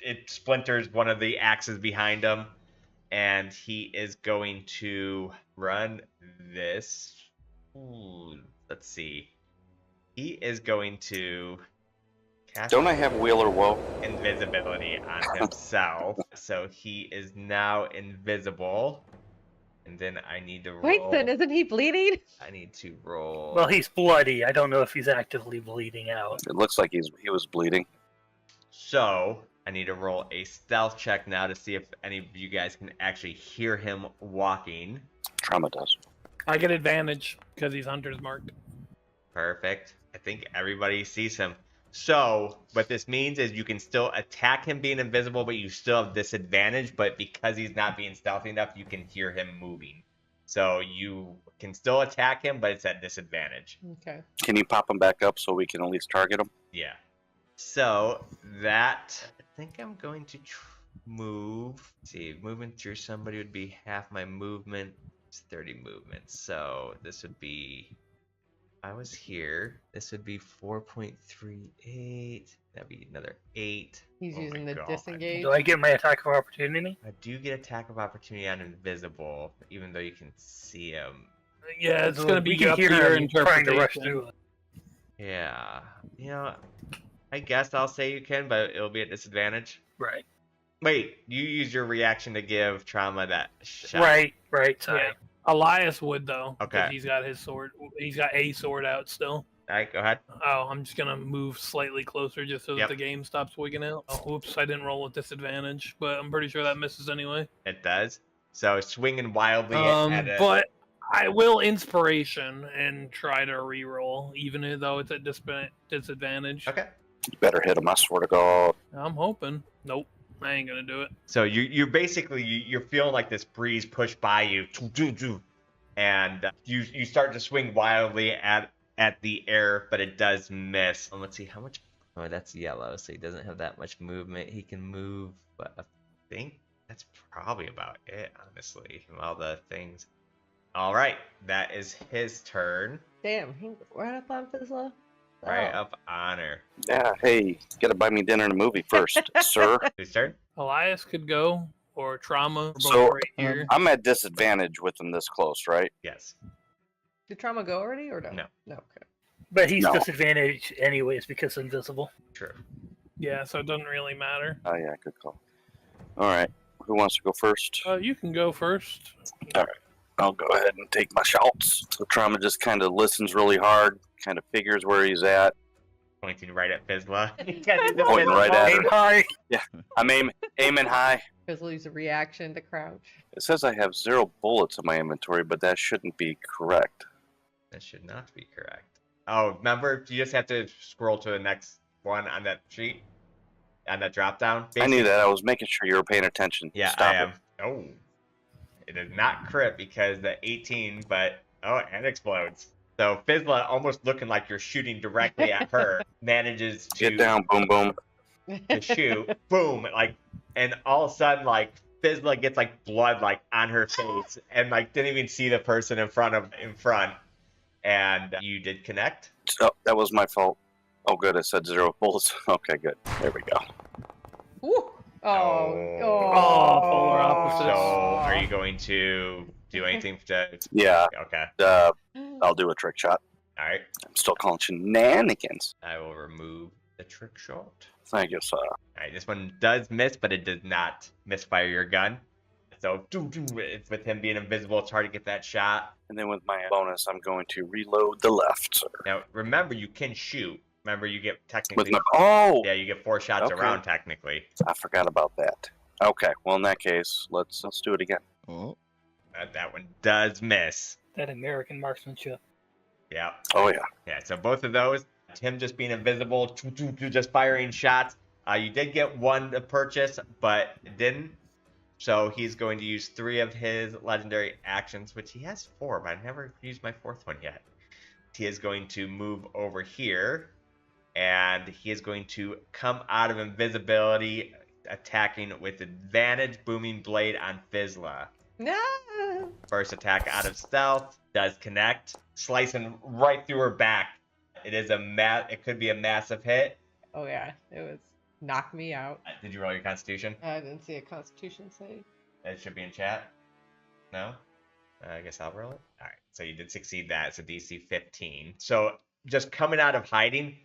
Speaker 1: It splinters one of the axes behind him, and he is going to run this. Ooh, let's see. He is going to cast
Speaker 4: Don't I have Wheel or Woe?
Speaker 1: invisibility on himself, so he is now invisible. And then I need to roll.
Speaker 5: Wait, then isn't he bleeding?
Speaker 1: I need to roll.
Speaker 2: Well, he's bloody. I don't know if he's actively bleeding out.
Speaker 4: It looks like he was bleeding.
Speaker 1: So I need to roll a stealth check now to see if any of you guys can actually hear him walking.
Speaker 4: Trauma does.
Speaker 3: I get advantage because he's Hunter's Marked.
Speaker 1: Perfect. I think everybody sees him. So what this means is you can still attack him being invisible, but you still have disadvantage. But because he's not being stealthy enough, you can hear him moving. So you can still attack him, but it's at disadvantage.
Speaker 5: Okay.
Speaker 4: Can you pop him back up so we can at least target him?
Speaker 1: Yeah. So that, I think I'm going to move. Let's see, moving through somebody would be half my movement. It's 30 movements. So this would be, if I was here, this would be 4.38. That'd be another 8.
Speaker 5: He's
Speaker 1: Oh
Speaker 5: using
Speaker 1: my
Speaker 5: the
Speaker 1: God.
Speaker 5: disengage.
Speaker 2: Do I get my attack of opportunity?
Speaker 1: I do get attack of opportunity on invisible, even though you can see him.
Speaker 3: Yeah, it's
Speaker 2: So
Speaker 3: gonna be
Speaker 2: we can
Speaker 3: up to
Speaker 2: hear
Speaker 3: your
Speaker 2: him trying to rush
Speaker 3: interpretation.
Speaker 2: through it.
Speaker 1: Yeah. You know, I guess I'll say you can, but it'll be at disadvantage.
Speaker 2: Right.
Speaker 1: Wait, you use your reaction to give Trauma that shot.
Speaker 2: Right. Sorry.
Speaker 3: Yeah. Elias would though. 'Cause
Speaker 1: Okay.
Speaker 3: He's got his sword. He's got a sword out still.
Speaker 1: All right, go ahead.
Speaker 3: Oh, I'm just gonna move slightly closer just so
Speaker 1: Yep.
Speaker 3: that the game stops wigging out. Oh, whoops! I didn't roll with disadvantage, but I'm pretty sure that misses anyway.
Speaker 1: It does. So swinging wildly at it.
Speaker 3: But I will inspiration and try to re-roll, even though it's at disadvantage.
Speaker 1: Okay.
Speaker 4: You better hit him, I swear to God.
Speaker 3: I'm hoping. Nope, I ain't gonna do it.
Speaker 1: So you're basically you're feeling like this breeze push by you, and you start to swing wildly at the air, but it does miss. And let's see how much. Oh, that's yellow, so he doesn't have that much movement. He can move, but I think that's probably about it, honestly, from all the things. All right, that is his turn.
Speaker 5: Damn, he right up on Fizzla.
Speaker 1: Right up honor.
Speaker 4: Yeah, hey, gotta buy me dinner and a movie first, sir.
Speaker 1: Whose turn?
Speaker 3: Elias could go, or Trauma. We're both
Speaker 4: So,
Speaker 3: right here.
Speaker 4: I'm at disadvantage with him this close, right?
Speaker 1: Yes.
Speaker 5: Did Trauma go already or no?
Speaker 1: No.
Speaker 5: No. Okay.
Speaker 2: But he's
Speaker 4: No.
Speaker 2: disadvantaged anyways because invisible.
Speaker 1: True.
Speaker 3: Yeah, so it doesn't really matter.
Speaker 4: Oh, yeah, good call. All right, who wants to go first?
Speaker 3: You can go first.
Speaker 4: I'll go ahead and take my shots. So Trauma just kind of listens really hard, kind of figures where he's at.
Speaker 1: Pointing right at Fizzla.
Speaker 4: Pointing right at
Speaker 2: Aim
Speaker 4: her.
Speaker 2: high.
Speaker 4: I'm aiming high.
Speaker 5: Fizzla used a reaction to crouch.
Speaker 4: It says I have 0 bullets in my inventory, but that shouldn't be correct.
Speaker 1: That should not be correct. Oh, remember, you just have to scroll to the next one on that sheet, on that drop down.
Speaker 4: I knew that. I was making sure you were paying attention.
Speaker 1: Yeah,
Speaker 4: Stop
Speaker 1: I am.
Speaker 4: it.
Speaker 1: Oh, it is not crit because the 18, but and explodes. So Fizzla, almost looking like you're shooting directly at her, manages to
Speaker 4: Get down, boom, boom.
Speaker 1: to shoot. Boom! Like, and all of a sudden, like Fizzla gets like blood like on her face, and like didn't even see the person in front. And you did connect.
Speaker 4: Oh, that was my fault. Oh, good. I said 0 bullets. Okay, good. There we go.
Speaker 5: Woo!
Speaker 3: polar opposites.
Speaker 1: So, are you going to do anything to?
Speaker 4: Yeah,
Speaker 1: Okay.
Speaker 4: I'll do a trick shot.
Speaker 1: All right.
Speaker 4: I'm still calling shenanigans.
Speaker 1: I will remove the trick shot.
Speaker 4: Thank you, sir.
Speaker 1: All right. This one does miss, but it does not misfire your gun. So, it's with him being invisible. It's hard to get that shot.
Speaker 4: And then with my bonus, I'm going to reload the left, sir.
Speaker 1: Now, remember, you can shoot. Remember, you get
Speaker 4: With
Speaker 1: technically.
Speaker 4: my
Speaker 1: Yeah, you get 4 shots
Speaker 4: Okay.
Speaker 1: around technically.
Speaker 4: I forgot about that. Okay, well in that case, let's do it again.
Speaker 6: Oh,
Speaker 1: That one does miss.
Speaker 2: That American marksmanship.
Speaker 1: Yeah.
Speaker 4: Oh yeah.
Speaker 1: Yeah, so both of those, him just being invisible, just firing shots. You did get one to purchase, but it didn't. So he's going to use 3 of his legendary actions, which he has 4, but I never used my 4th one yet. He is going to move over here, and he is going to come out of invisibility, attacking with advantage, booming blade on Fizzla.
Speaker 5: No.
Speaker 1: First attack out of stealth does connect, slicing right through her back. It is it could be a massive hit.
Speaker 5: Oh yeah, it was knock me out.
Speaker 1: Did you roll your Constitution?
Speaker 5: I didn't see a Constitution save.
Speaker 1: It should be in chat. No? I guess I'll roll it. All right, so you did succeed that. It's a DC 15. So just coming out of hiding,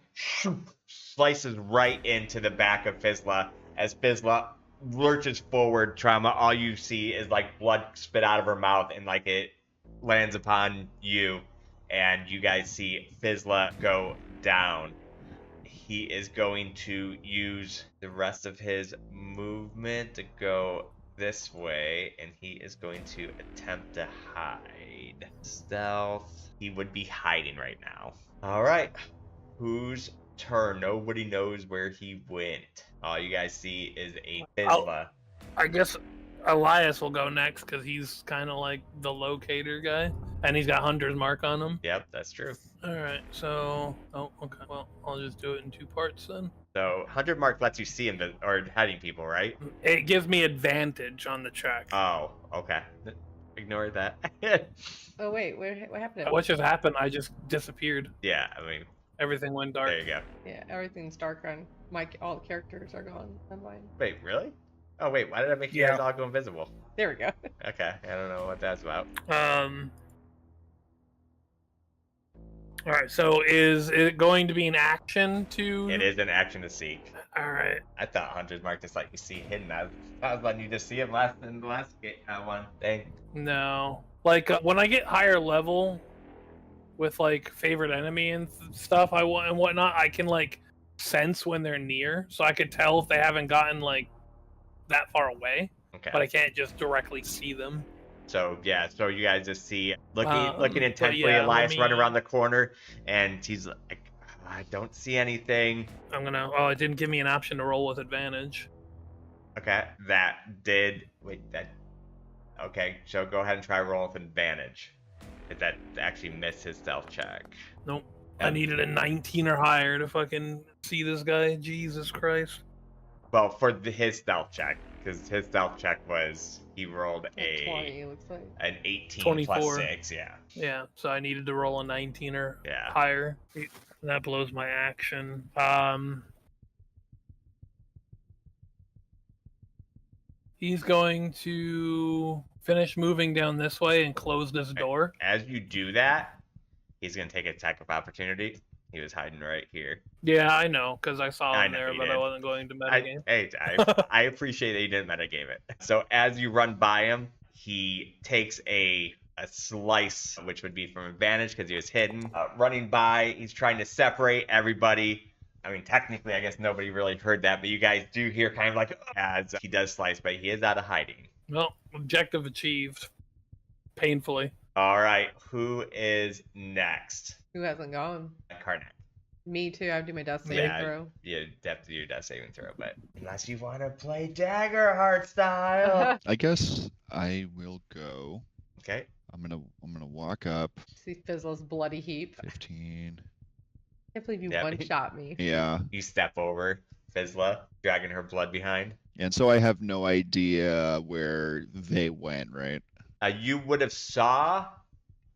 Speaker 1: slices right into the back of Fizzla. As Fizzla lurches forward, Trauma, all you see is like blood spit out of her mouth, and like it lands upon you, and you guys see Fizzla go down. He is going to use the rest of his movement to go this way, and he is going to attempt to hide. Stealth. He would be hiding right now. All right. Whose turn? Nobody knows where he went. All you guys see is a Fizzla.
Speaker 3: I guess Elias will go next because he's kind of like the locator guy, and he's got Hunter's Mark on him.
Speaker 1: Yep, that's true.
Speaker 3: All right, so okay. Well, I'll just do it in 2 parts then.
Speaker 1: So 100 mark lets you see him or hiding people, right?
Speaker 3: It gives me advantage on the check.
Speaker 1: Oh, okay. Ignore that.
Speaker 5: Oh wait, what happened?
Speaker 3: What just happened? I just disappeared.
Speaker 1: Yeah, I mean,
Speaker 3: Everything went dark.
Speaker 1: there you go.
Speaker 5: Yeah, everything's dark on all the characters are gone on mine.
Speaker 1: Wait, really? Oh wait, why did I make you guys all go invisible?
Speaker 5: There we go.
Speaker 1: Okay, I don't know what that's about.
Speaker 3: All right. So is it going to be an action to?
Speaker 1: It is an action to seek.
Speaker 3: All right.
Speaker 1: I thought Hunter's Mark just let you see hidden. I was letting you just see him in the last one thing.
Speaker 3: No. Like when I get higher level with like favorite enemy and stuff, and whatnot, I can like sense when they're near, so I could tell if they haven't gotten like that far away.
Speaker 1: Okay.
Speaker 3: But I can't just directly see them.
Speaker 1: So yeah, so you guys just see looking intently,
Speaker 3: yeah,
Speaker 1: Elias run around the corner, and he's like, I don't see anything.
Speaker 3: I'm gonna. Oh, it didn't give me an option to roll with advantage.
Speaker 1: Okay, Okay, so go ahead and try roll with advantage. Did that actually miss his stealth check?
Speaker 3: Nope. I needed a 19 or higher to fucking see this guy. Jesus Christ.
Speaker 1: Well, for his stealth check, because his stealth check was he rolled
Speaker 5: 20, looks like.
Speaker 1: an 18
Speaker 3: 24.
Speaker 1: plus 6, yeah.
Speaker 3: Yeah, so I needed to roll a 19 or
Speaker 1: Yeah.
Speaker 3: higher. That blows my action. He's going to finish moving down this way and close this door.
Speaker 1: As you do that, he's gonna take an attack of opportunity. He was hiding right here.
Speaker 3: Yeah, I know, because I saw
Speaker 1: I
Speaker 3: him
Speaker 1: know
Speaker 3: there,
Speaker 1: you
Speaker 3: but
Speaker 1: did.
Speaker 3: I wasn't going to metagame.
Speaker 1: I appreciate that you didn't metagame it. So as you run by him, he takes a slice, which would be from advantage because he was hidden. Running by, he's trying to separate everybody. I mean, technically, I guess nobody really heard that, but you guys do hear kind of like as he does slice, but he is out of hiding.
Speaker 3: Well, objective achieved. Painfully.
Speaker 1: All right, who is next?
Speaker 5: Who hasn't gone?
Speaker 1: Karnak.
Speaker 5: Me too. I have to do my death saving throw.
Speaker 1: Yeah, depth your death saving throw, but unless you want to play Daggerheart style.
Speaker 6: I guess I will go.
Speaker 1: Okay.
Speaker 6: I'm gonna walk up.
Speaker 5: See Fizzla's bloody heap.
Speaker 6: 15.
Speaker 5: I can't believe you
Speaker 1: Yeah.
Speaker 5: one-shot me.
Speaker 6: Yeah.
Speaker 1: You step over Fizzla, dragging her blood behind.
Speaker 6: And so I have no idea where they went, right?
Speaker 1: You would have saw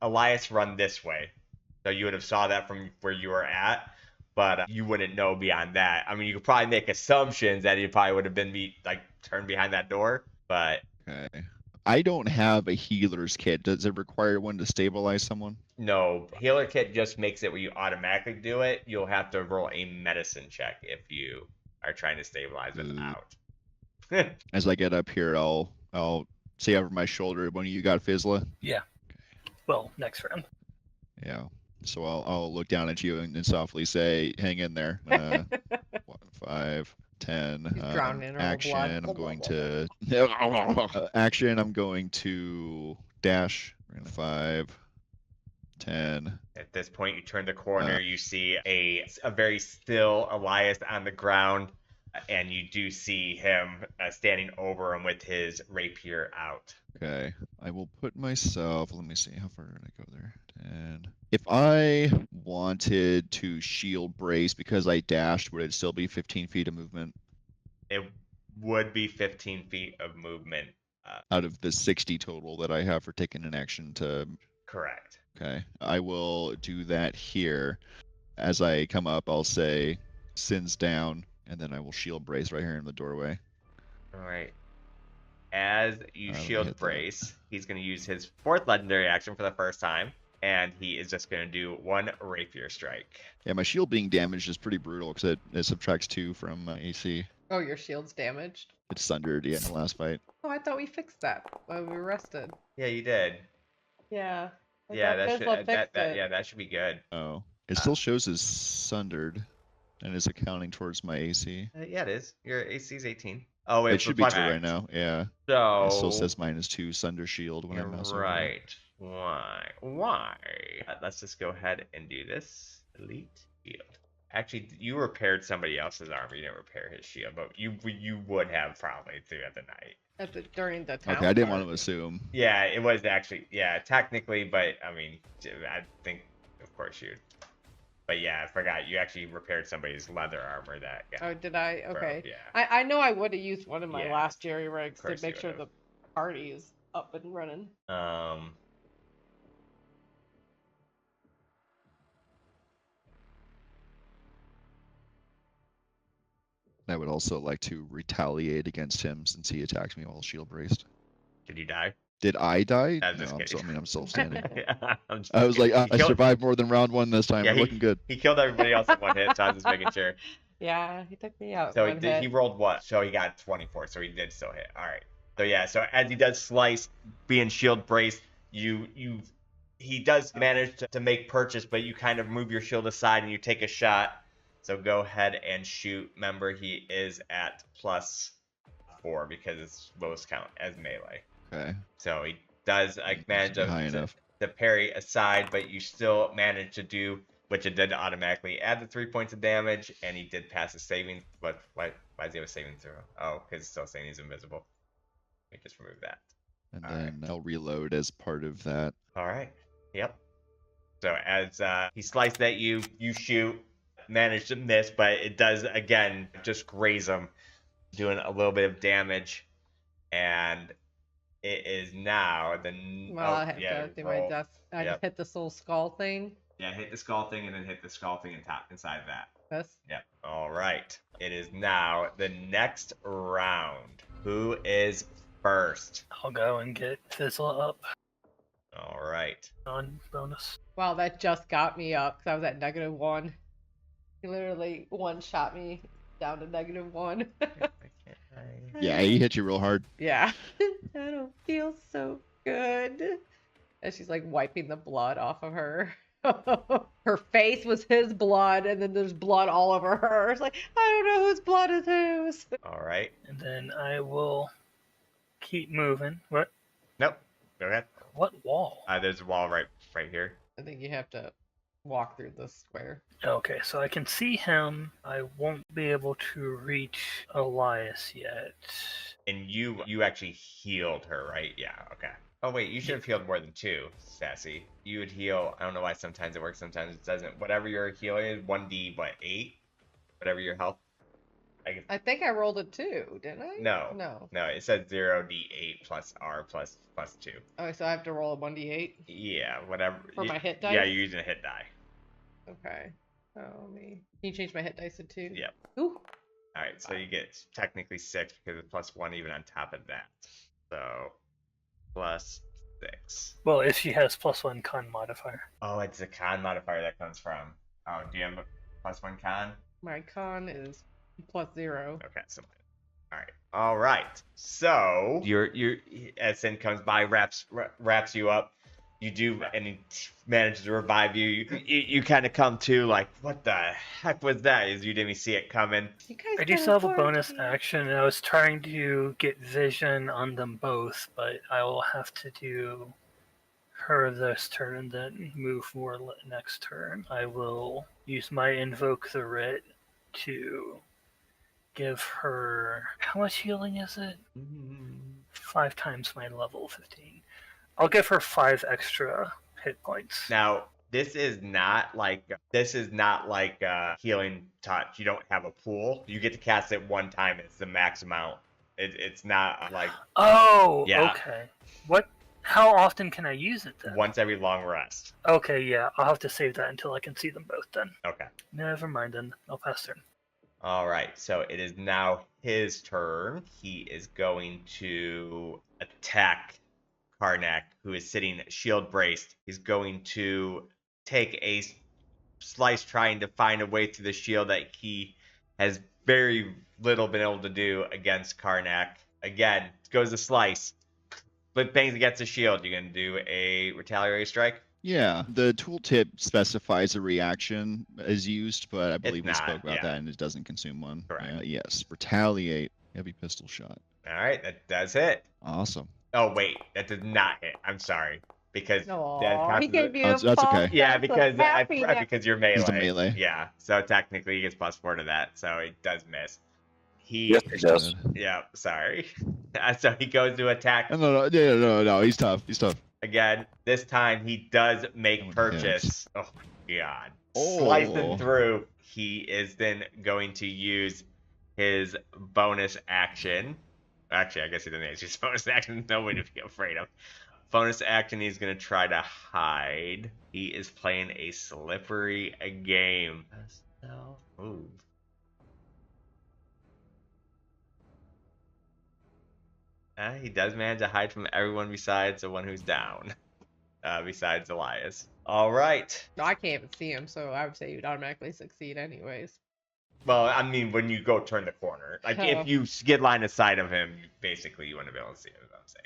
Speaker 1: Elias run this way, so you would have saw that from where you were at, but you wouldn't know beyond that. I mean, you could probably make assumptions that he probably would have been turned behind that door, but
Speaker 6: Okay. I don't have a healer's kit. Does it require one to stabilize someone?
Speaker 1: no. Healer kit just makes it where you automatically do it. You'll have to roll a medicine check if you are trying to stabilize without.
Speaker 6: As I get up here, I'll say over my shoulder, when you got Fizzla?
Speaker 2: Well, next round.
Speaker 6: Yeah. So I'll look down at you and softly say, hang in there. 5, 10.
Speaker 5: He's drowning in her own
Speaker 6: Action.
Speaker 5: blood.
Speaker 6: I'm going to action. I'm going to dash. 5, 10.
Speaker 1: At this point, you turn the corner. You see a very still Elias on the ground, and you do see him standing over him with his rapier out.
Speaker 6: Okay. I will put myself. Let me see. How far did I go there? 10. If I wanted to shield brace because I dashed, would it still be 15 feet of movement?
Speaker 1: It would be 15 feet of movement.
Speaker 6: Out of the 60 total that I have for taking an action to.
Speaker 1: Correct.
Speaker 6: Okay. I will do that here. As I come up, I'll say, sins down, and then I will shield brace right here in the doorway.
Speaker 1: All right. As you
Speaker 6: Let me
Speaker 1: shield
Speaker 6: hit that.
Speaker 1: brace, he's going to use his 4th legendary action for the first time, and he is just going to do 1 rapier strike.
Speaker 6: Yeah, my shield being damaged is pretty brutal because it subtracts 2 from AC.
Speaker 5: Oh, your shield's damaged?
Speaker 6: It's sundered, yeah, in the last fight.
Speaker 5: Oh, I thought we fixed that while we were rested.
Speaker 1: Yeah, you did.
Speaker 5: Yeah. I
Speaker 1: Yeah,
Speaker 5: thought
Speaker 1: that
Speaker 5: Fizzla
Speaker 1: should
Speaker 5: fixed it.
Speaker 1: yeah, that should be good.
Speaker 6: Oh. It still shows as sundered and is accounting towards my AC.
Speaker 1: Yeah, it is. Your AC is 18. Oh, wait,
Speaker 6: It should be 2 right now, yeah.
Speaker 1: So
Speaker 6: It still says -2 sunder shield when I
Speaker 1: you're
Speaker 6: mouse over it.
Speaker 1: right. Why? Let's just go ahead and do this. Elite shield. Actually, you repaired somebody else's armor. You didn't repair his shield, but you would have probably throughout the night.
Speaker 5: During the town
Speaker 6: Okay, I didn't
Speaker 5: part.
Speaker 6: want to assume.
Speaker 1: Yeah, it was actually, technically, but I mean, I think, of course, you. But yeah, I forgot you actually repaired somebody's leather armor that got
Speaker 5: Oh, did I?
Speaker 1: broke,
Speaker 5: Okay.
Speaker 1: Yeah.
Speaker 5: I know I would have used one of my
Speaker 1: Yeah.
Speaker 5: last jerry rigs to
Speaker 1: course
Speaker 5: make
Speaker 1: you
Speaker 5: sure the
Speaker 1: would've.
Speaker 5: party is up and running.
Speaker 6: I would also like to retaliate against him since he attacked me while shield braced.
Speaker 1: Did you die?
Speaker 6: Did I die?
Speaker 1: I'm just kidding.
Speaker 6: I mean, I'm still standing.
Speaker 1: I'm just
Speaker 6: I was like,
Speaker 1: kidding.
Speaker 6: I survived more than round 1 this time.
Speaker 1: Yeah,
Speaker 6: We're looking good.
Speaker 1: He killed everybody else in one hit, so I was just making sure.
Speaker 5: Yeah, he took me out.
Speaker 1: So
Speaker 5: in one hit.
Speaker 1: he rolled what? So he got 24, so he did still hit. All right. So yeah, so as he does slice, being shield braced, he does manage to make purchase, but you kind of move your shield aside and you take a shot. So go ahead and shoot. Remember, he is at +4 because it's lowest count as melee.
Speaker 6: Okay.
Speaker 1: So he does manage to parry aside, but you still manage to do, which it did automatically add the 3 points of damage, and he did pass a saving. But why does he have a saving throw? Oh, because it's still saying he's invisible. Let me just remove that.
Speaker 6: And then I'll reload as part of that.
Speaker 1: All right. Yep. So as he sliced at you, you shoot, manage to miss, but it does again just graze him, doing a little bit of damage, and it is now the.
Speaker 5: Well, I have to do my death. I just hit the soul skull thing.
Speaker 1: Yeah, hit the skull thing and then hit the skull thing inside that.
Speaker 5: This.
Speaker 1: Yep. All right. It is now the next round. Who is first?
Speaker 2: I'll go and get Fizzla up
Speaker 1: All right.
Speaker 2: on bonus.
Speaker 5: Wow, that just got me up because I was at -1. He literally one-shot me down to -1.
Speaker 6: Yeah, he hit you real hard.
Speaker 5: Yeah. I don't feel so good. And she's like wiping the blood off of her. Her face was his blood, and then there's blood all over her. It's like, I don't know whose blood is whose.
Speaker 1: All right.
Speaker 2: And then I will keep moving. What?
Speaker 1: Nope. Go ahead.
Speaker 2: What wall?
Speaker 1: There's a wall right here.
Speaker 5: I think you have to walk through the square.
Speaker 2: Okay, so I can see him. I won't be able to reach Elias yet.
Speaker 1: And you actually healed her, right? Yeah. Okay. Oh wait, you should have healed more than 2, Sassy. You would heal. I don't know why sometimes it works, sometimes it doesn't. Whatever your healing is, 1d, 8? Whatever your health.
Speaker 5: I think I rolled a 2, didn't I?
Speaker 1: No. No, it says 0d8 plus R plus 2.
Speaker 5: Oh, so I have to roll a 1d8?
Speaker 1: Yeah, whatever.
Speaker 5: For my hit dice?
Speaker 1: Yeah, you're using a hit die.
Speaker 5: Okay. Oh, me. Can you change my hit dice to 2?
Speaker 1: Yep.
Speaker 5: Ooh.
Speaker 1: Alright, so you get technically 6 because it's +1 even on top of that. So, +6.
Speaker 2: Well, if she has +1 con modifier.
Speaker 1: Oh, it's a con modifier that comes from. Oh, do you have a +1 con?
Speaker 5: My con is +0.
Speaker 1: Okay, so all right. So your Sin comes by, wraps you up. You do, and he manages to revive you. You kind of come to like, what the heck was that? As you didn't even see it coming.
Speaker 2: I do still have a bonus action, and I was trying to get vision on them both, but I will have to do her this turn, then move forward next turn. I will use my Invoke the Writ to give her... How much healing is it? 5 times my level 15. I'll give her 5 extra hit points.
Speaker 1: Now, this is not like healing touch. You don't have a pool. You get to cast it 1 time. It's the max amount. It's not like...
Speaker 2: Oh,
Speaker 1: yeah.
Speaker 2: Okay. How often can I use it then?
Speaker 1: Once every long rest.
Speaker 2: Okay, yeah. I'll have to save that until I can see them both then.
Speaker 1: Okay.
Speaker 2: Never mind then. I'll pass turn.
Speaker 1: All right, so it is now his turn. He is going to attack Karnak, who is sitting shield braced. He's going to take a slice trying to find a way through the shield that he has very little been able to do against Karnak. Again, goes a slice. But bangs against the shield. You're going to do a retaliatory strike?
Speaker 6: Yeah, the tooltip specifies a reaction is used, but I believe we
Speaker 1: not,
Speaker 6: spoke about
Speaker 1: yeah.
Speaker 6: that and it doesn't consume one.
Speaker 1: Correct.
Speaker 6: Yes, retaliate. Heavy pistol shot.
Speaker 1: All right, that does hit.
Speaker 6: Awesome.
Speaker 1: Oh, wait, that does not hit. I'm sorry. Because
Speaker 5: Aww, he gave you a
Speaker 6: that's okay.
Speaker 1: Yeah, because
Speaker 5: happiness.
Speaker 1: because you're melee.
Speaker 6: He's a melee.
Speaker 1: Yeah, so technically he gets +4 to that, so it does miss.
Speaker 4: Yes, he does.
Speaker 1: Yeah, sorry. So he goes to attack
Speaker 6: No. He's tough.
Speaker 1: again. This time he does make purchase. Oh my god. Slicing through. He is then going to use his bonus action. Actually, I guess he doesn't use his bonus action. No way to be afraid of. Bonus action, he's going to try to hide. He is playing a slippery game. Move. He does manage to hide from everyone besides the one who's down. Besides Elias. All right.
Speaker 5: No, I can't even see him, so I would say you'd automatically succeed anyways.
Speaker 1: Well, I mean, when you go turn the corner. Like,
Speaker 5: Oh.
Speaker 1: if you get line of sight of him, basically you wouldn't be able to see him, is what I'm saying.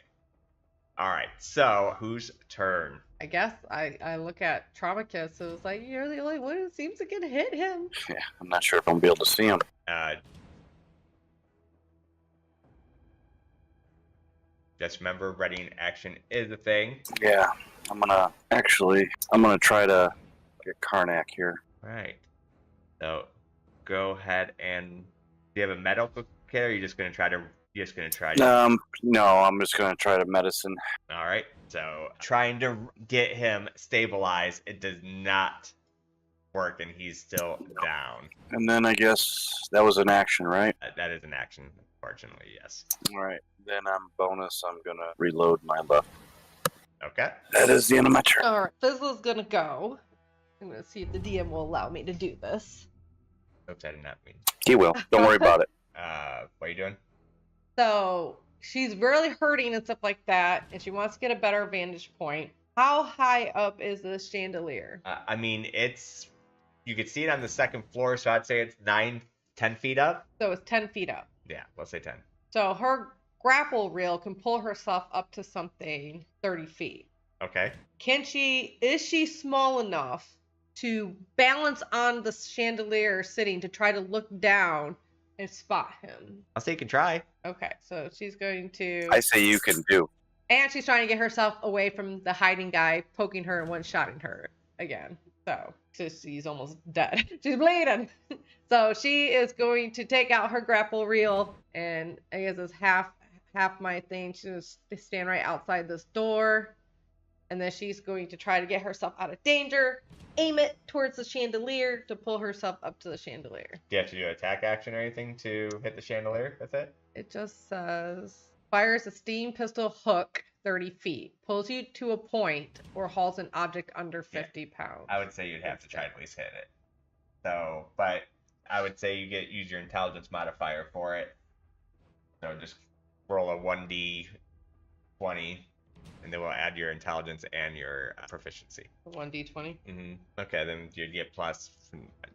Speaker 1: All right, so whose turn?
Speaker 5: I guess I look at Traumacus, so it's like, you're the only one who seems to get hit him.
Speaker 4: Yeah, I'm not sure if I'm gonna be able to see him.
Speaker 1: Just remember, ready in action is a thing.
Speaker 4: Yeah, I'm gonna try to get Karnak here.
Speaker 1: All right. So, go ahead and do you have a medical kit, or are you just gonna try to?
Speaker 4: No, I'm just gonna try to medicine.
Speaker 1: All right. So, trying to get him stabilized, it does not work, and he's still down.
Speaker 4: And then I guess that was an action, right?
Speaker 1: That is an action, unfortunately. Yes.
Speaker 4: All right. Then bonus. I'm gonna reload my buff.
Speaker 1: Okay.
Speaker 4: That is the end of my turn.
Speaker 5: Alright, Fizzla's gonna go. I'm gonna see if the DM will allow me to do this.
Speaker 1: Oops, I did not mean.
Speaker 4: He will. Don't worry about it.
Speaker 1: What are you doing?
Speaker 5: So she's really hurting and stuff like that, and she wants to get a better vantage point. How high up is this chandelier?
Speaker 1: I mean, you could see it on the second floor, so I'd say it's 10 feet up.
Speaker 5: So it's 10 feet up.
Speaker 1: Yeah, let's say 10.
Speaker 5: So her grapple reel can pull herself up to something 30 feet.
Speaker 1: Okay.
Speaker 5: Is she small enough to balance on the chandelier sitting to try to look down and spot him?
Speaker 1: I'll say you can try.
Speaker 5: Okay, so she's going to...
Speaker 4: I say you can do.
Speaker 5: And she's trying to get herself away from the hiding guy poking her and one-shotting her again. So she's almost dead. She's bleeding. So she is going to take out her grapple reel, and I guess it's half my thing. She's going to stand right outside this door, and then she's going to try to get herself out of danger, aim it towards the chandelier to pull herself up to the chandelier.
Speaker 1: Do you have to do an attack action or anything to hit the chandelier? That's it?
Speaker 5: It just says, fires a steam pistol hook 30 feet, pulls you to a point, or hauls an object under 50 pounds.
Speaker 1: I would say you'd have to try to at least hit it. So, but I would say use your intelligence modifier for it. So just roll a 1d20, and then we'll add your intelligence and your proficiency.
Speaker 5: 1d20.
Speaker 1: Okay, then you'd get plus.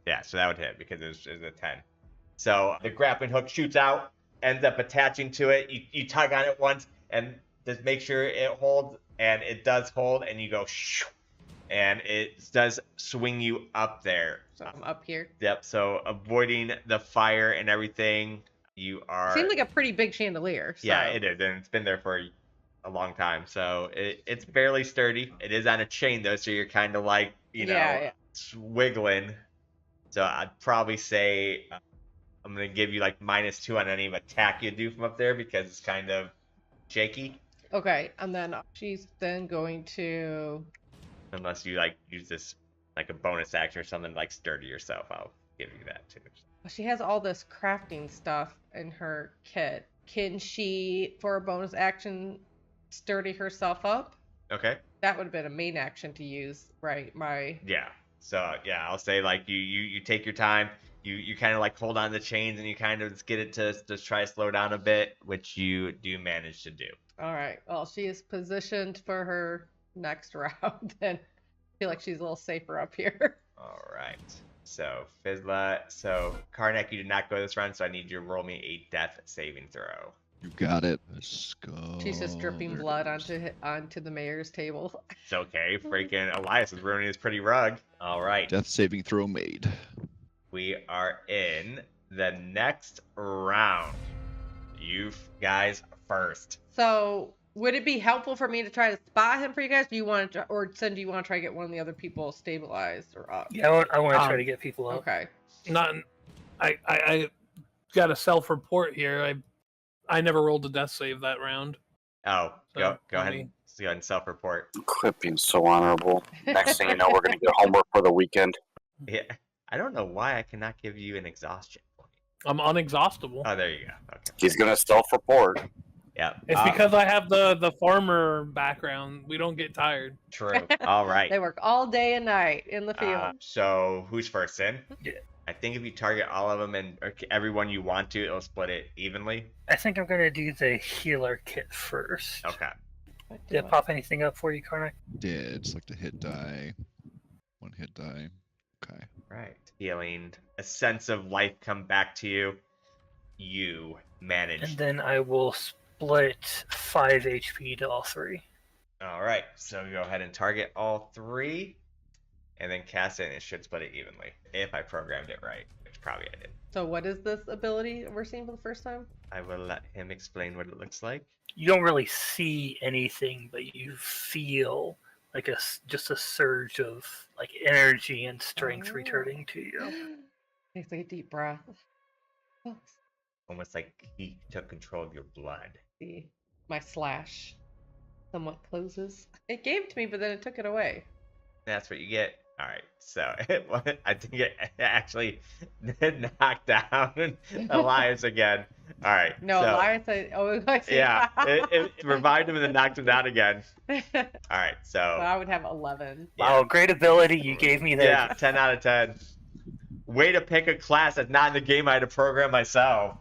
Speaker 1: Yeah, so that would hit because it was a 10. So the grappling hook shoots out, ends up attaching to it. You tug on it once, and just make sure it holds, and it does hold, and you go shoo, and it does swing you up there.
Speaker 5: So I'm up here.
Speaker 1: Yep, so avoiding the fire and everything, you are...
Speaker 5: Seems like a pretty big chandelier. So.
Speaker 1: Yeah, it is, and it's been there for a long time, so it's fairly sturdy. It is on a chain, though, so you're kind of like, wiggling. So I'd probably say I'm going to give you like -2 on any attack you do from up there because it's kind of shaky.
Speaker 5: Okay, and then she's then going to...
Speaker 1: Unless you like use this like a bonus action or something like sturdy yourself, I'll give you that too.
Speaker 5: She has all this crafting stuff in her kit. Can she, for a bonus action, sturdy herself up?
Speaker 1: Okay.
Speaker 5: That would have been a main action to use, right?
Speaker 1: Yeah. So yeah, I'll say like you take your time. You kind of like hold on the chains and you kind of get it to just try to slow down a bit, which you do manage to do.
Speaker 5: All right. Well, she is positioned for her next round, and I feel like she's a little safer up here.
Speaker 1: All right. So Fizzla, Karnak, you did not go this round, so I need you to roll me a death saving throw.
Speaker 6: You got it. Let's go.
Speaker 5: She's just dripping
Speaker 6: There it
Speaker 5: blood
Speaker 6: goes.
Speaker 5: onto the mayor's table.
Speaker 1: It's okay. Freaking Elias is ruining his pretty rug. All right.
Speaker 6: Death saving throw made.
Speaker 1: We are in the next round. You guys first.
Speaker 5: So, would it be helpful for me to try to spot him for you guys? Do you want to, or Sin, do you want to try to get one of the other people stabilized or up?
Speaker 2: Yeah, I want to try to get people up.
Speaker 5: Okay.
Speaker 3: I got a self-report here. I never rolled a death save that round.
Speaker 1: Oh,
Speaker 3: So,
Speaker 1: go ahead and self-report.
Speaker 4: Quit being so honorable. Next thing you know, we're gonna get homework for the weekend.
Speaker 1: Yeah. I don't know why I cannot give you an exhaustion point.
Speaker 3: I'm unexhaustible.
Speaker 1: Oh, there you go. Okay.
Speaker 4: He's gonna self-report.
Speaker 1: Yep.
Speaker 3: It's because I have the farmer background. We don't get tired.
Speaker 1: True. All right.
Speaker 5: They work all day and night in the field.
Speaker 1: So who's first in?
Speaker 2: Yeah.
Speaker 1: I think if you target all of them and or everyone you want to, it'll split it evenly.
Speaker 2: I think I'm gonna do the healer kit first.
Speaker 1: Okay.
Speaker 2: Did it pop anything up for you, Karnak?
Speaker 6: Did select a hit die. One hit die. Okay.
Speaker 1: Right. Feeling a sense of life come back to you. You manage.
Speaker 2: And then I will split 5 HP to all 3.
Speaker 1: All right. So go ahead and target all 3, and then cast it, and it should split it evenly. If I programmed it right, which probably I did.
Speaker 5: So what is this ability we're seeing for the first time?
Speaker 1: I will let him explain what it looks like.
Speaker 2: You don't really see anything, but you feel like just a surge of like energy and strength returning to you.
Speaker 5: Takes like a deep breath. Oops.
Speaker 1: Almost like he took control of your blood.
Speaker 5: See, my slash somewhat closes. It gave it to me, but then it took it away.
Speaker 1: That's what you get. All right, so I think it actually knocked down Elias again. All right.
Speaker 5: No,
Speaker 1: so,
Speaker 5: Elias. I see.
Speaker 1: Yeah, it revived him and then knocked him down again. All right, so.
Speaker 5: I would have 11.
Speaker 2: Wow, great ability you gave me there.
Speaker 1: Yeah, 10 out of 10. Way to pick a class that's not in the game I had to program myself.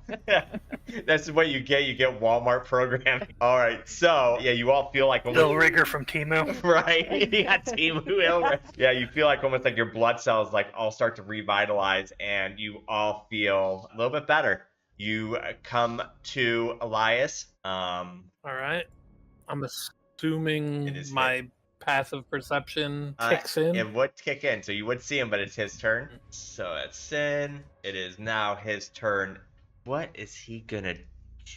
Speaker 1: That's what you get. You get Walmart programming. All right, so yeah, you all feel like
Speaker 2: Bill Rigger from Timu.
Speaker 1: right? Yeah, Timu. Yeah, you feel like almost like your blood cells like all start to revitalize, and you all feel a little bit better. You come to Elias.
Speaker 3: All right. I'm assuming my passive perception kicks in.
Speaker 1: It would kick in, so you would see him, but it's his turn. So that's Sin. It is now his turn. What is he gonna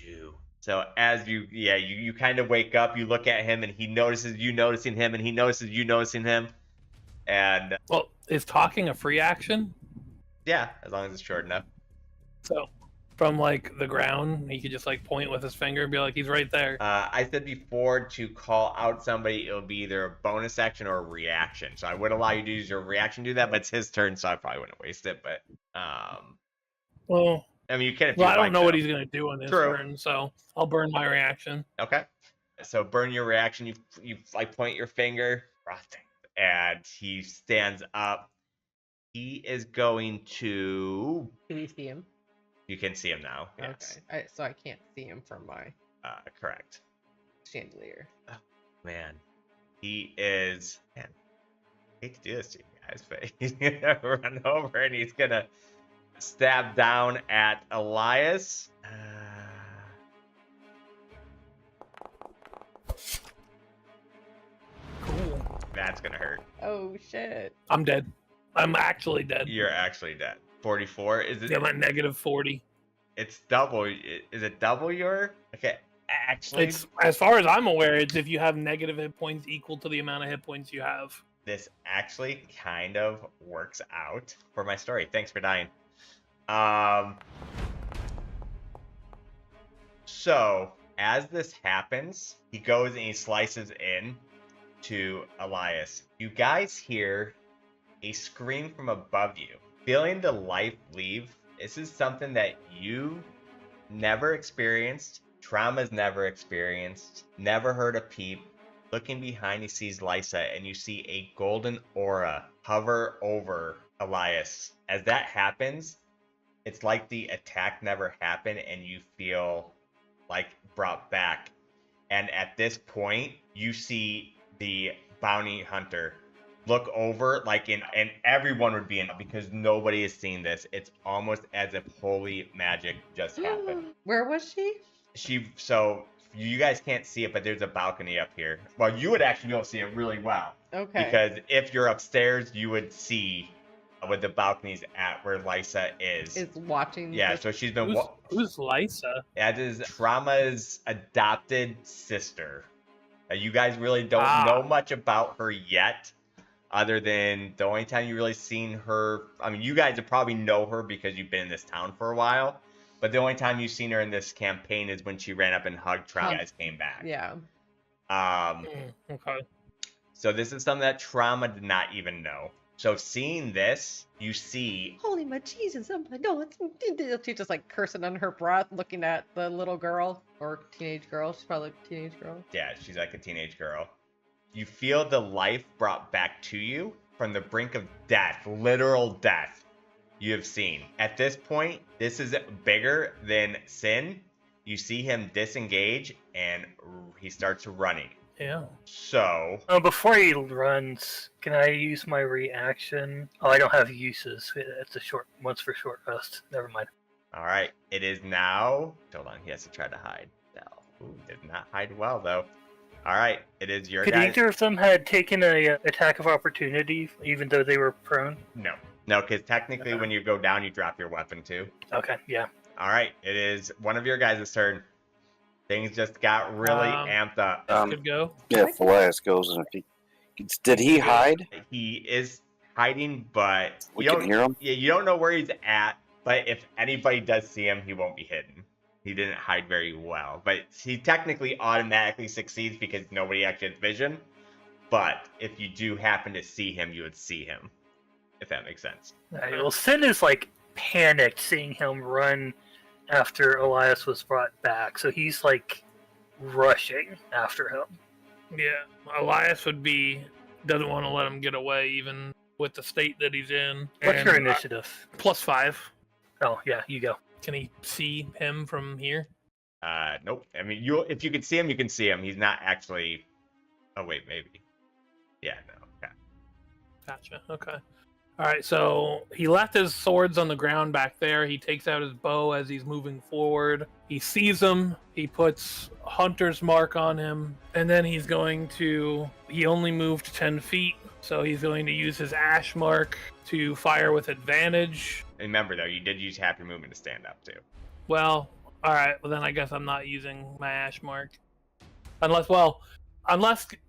Speaker 1: do? So as you kind of wake up, you look at him, and he notices you noticing him, and he notices you noticing him. And
Speaker 3: well, is talking a free action?
Speaker 1: Yeah, as long as it's short enough.
Speaker 3: So from like the ground, he could just like point with his finger and be like, he's right there.
Speaker 1: I said before to call out somebody, it'll be either a bonus action or a reaction. So I would allow you to use your reaction to do that, but it's his turn, so I probably wouldn't waste it. But
Speaker 3: well,
Speaker 1: I mean, you can. If
Speaker 3: well,
Speaker 1: you
Speaker 3: I don't
Speaker 1: like,
Speaker 3: know
Speaker 1: though.
Speaker 3: what he's gonna do on his turn, so I'll burn my reaction.
Speaker 1: Okay. So burn your reaction. You like point your finger, and he stands up. He is going to.
Speaker 5: Can you see him?
Speaker 1: You can see him now. Yes.
Speaker 5: Okay. So I can't see him from my
Speaker 1: correct.
Speaker 5: chandelier.
Speaker 1: Oh, man, he is. Man, I hate to do this to you guys, but he's gonna run over and he's gonna stab down at Elias.
Speaker 3: Cool.
Speaker 1: That's gonna hurt.
Speaker 5: Oh shit.
Speaker 3: I'm dead. I'm actually dead.
Speaker 1: You're actually dead. 44. Is it?
Speaker 3: Yeah, I'm at negative 40.
Speaker 1: It's double. Is it double your? Okay, actually,
Speaker 3: It's as far as I'm aware, it's if you have negative hit points equal to the amount of hit points you have.
Speaker 1: this actually kind of works out for my story. Thanks for dying. So as this happens, he goes and he slices in to Elias. You guys hear a scream from above you. Feeling the life leave. This is something that you never experienced. Trauma's never experienced. Never heard a peep. Looking behind, he sees Lysa, and you see a golden aura hover over Elias. As that happens, it's like the attack never happened, and you feel like brought back. And at this point, you see the bounty hunter look over, like and everyone would be in, because nobody has seen this. It's almost as if holy magic just happened.
Speaker 5: Where was she?
Speaker 1: So you guys can't see it, but there's a balcony up here. Well, you would actually be able to see it really well.
Speaker 5: Okay.
Speaker 1: Because if you're upstairs, you would see where the balcony's at, where Lysa is.
Speaker 5: Is watching.
Speaker 1: Yeah,
Speaker 5: this-
Speaker 1: so she's been.
Speaker 3: Who's Lysa?
Speaker 1: That is Trauma's adopted sister. You guys really don't know much about her yet, other than the only time you really seen her. I mean, you guys would probably know her because you've been in this town for a while. But the only time you've seen her in this campaign is when she ran up and hugged Trauma. You guys came back.
Speaker 5: Yeah.
Speaker 3: Okay.
Speaker 1: So this is something that Trauma did not even know. So seeing this, you see,
Speaker 5: Holy my Jesus! Oh my no! She's just like cursing under her breath, looking at the little girl or teenage girl. She's probably a teenage girl.
Speaker 1: yeah, she's like a teenage girl. You feel the life brought back to you from the brink of death, literal death you have seen. At this point, this is bigger than Sin. You see him disengage and he starts running.
Speaker 3: Yeah.
Speaker 1: So,
Speaker 2: Before he runs, can I use my reaction? Oh, I don't have uses. It's a short once for short rest. Never mind.
Speaker 1: all right, it is now. Hold on, he has to try to hide. No, ooh, did not hide well though. All right, it is your
Speaker 2: Could
Speaker 1: guys.
Speaker 2: either of them had taken a attack of opportunity, even though they were prone?
Speaker 1: No, because technically when you go down, you drop your weapon too.
Speaker 2: Okay, yeah.
Speaker 1: All right, it is one of your guys' turn. Things just got really amped up.
Speaker 3: Could go.
Speaker 4: Yeah, if Elias goes, and if he did he hide?
Speaker 1: He is hiding, but
Speaker 4: We
Speaker 1: you
Speaker 4: can
Speaker 1: don't
Speaker 4: hear him.
Speaker 1: Yeah, you don't know where he's at. But if anybody does see him, he won't be hidden. He didn't hide very well, but he technically automatically succeeds because nobody actually has vision. But if you do happen to see him, you would see him, if that makes sense.
Speaker 2: Alright, well, Sin is like panicked seeing him run after Elias was brought back, so he's like rushing after him.
Speaker 3: Yeah. Elias doesn't want to let him get away, even with the state that he's in.
Speaker 2: What's
Speaker 3: And,
Speaker 2: your initiative?
Speaker 3: +5.
Speaker 2: Oh, yeah, you go.
Speaker 3: Can he see him from here?
Speaker 1: Nope. I mean, if you can see him, you can see him. He's not actually. Oh wait, maybe. Yeah, no. Okay.
Speaker 3: Gotcha. Okay. All right. So he left his swords on the ground back there. He takes out his bow as he's moving forward. He sees him. He puts Hunter's Mark on him, and then he's going to. He only moved 10 feet, so he's going to use his Ash Mark to fire with advantage.
Speaker 1: Remember though, you did use half your movement to stand up too.
Speaker 3: Well, all right. Well, then I guess I'm not using my Ash Mark, unless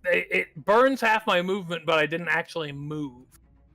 Speaker 3: it burns half my movement, but I didn't actually move.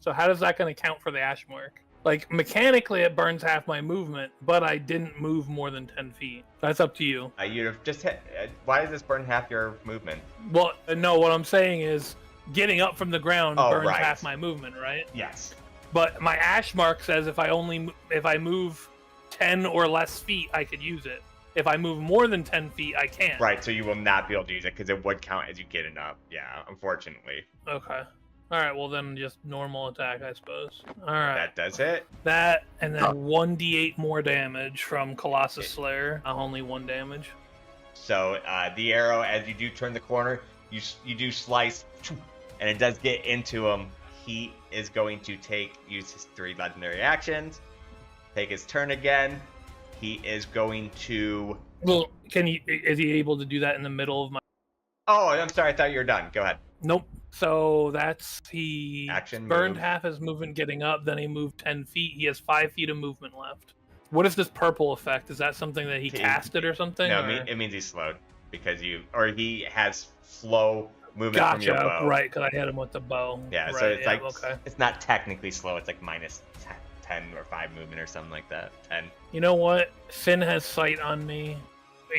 Speaker 3: So how is that going to count for the Ash Mark? Like, mechanically, it burns half my movement, but I didn't move more than 10 feet. That's up to you.
Speaker 1: You'd have just hit. Why does this burn half your movement?
Speaker 3: Well, no, what I'm saying is getting up from the ground
Speaker 1: Oh,
Speaker 3: burns
Speaker 1: right.
Speaker 3: half my movement, right?
Speaker 1: Yes.
Speaker 3: But my Ash Mark says if I move 10 or less feet, I could use it. If I move more than 10 feet, I can't.
Speaker 1: Right, so you will not be able to use it because it would count as you getting up. Yeah, unfortunately.
Speaker 3: Okay. All right, well then just normal attack, I suppose. All right.
Speaker 1: That does it.
Speaker 3: That, and then 1d8 more damage from Colossus Slayer. Only 1 damage.
Speaker 1: So the arrow, as you do turn the corner, you do slice, and it does get into him. He is going to use his 3 legendary actions, take his turn again. He is going to.
Speaker 3: Well, is he able to do that in the middle of my?
Speaker 1: Oh, I'm sorry. I thought you were done. Go ahead.
Speaker 3: Nope. So he
Speaker 1: Action
Speaker 3: burned
Speaker 1: move.
Speaker 3: half his movement getting up. Then he moved 10 feet. He has 5 feet of movement left. What is this purple effect? Is that something that he casted or something?
Speaker 1: No,
Speaker 3: or?
Speaker 1: it means he's slowed because he has slow movement from
Speaker 3: Gotcha.
Speaker 1: your bow.
Speaker 3: Right, because I hit him with the bow.
Speaker 1: Yeah,
Speaker 3: right,
Speaker 1: so it's like
Speaker 3: okay.
Speaker 1: it's not technically slow. It's like minus 10 or 5 movement or something like that. 10.
Speaker 3: You know what? Sin has sight on me.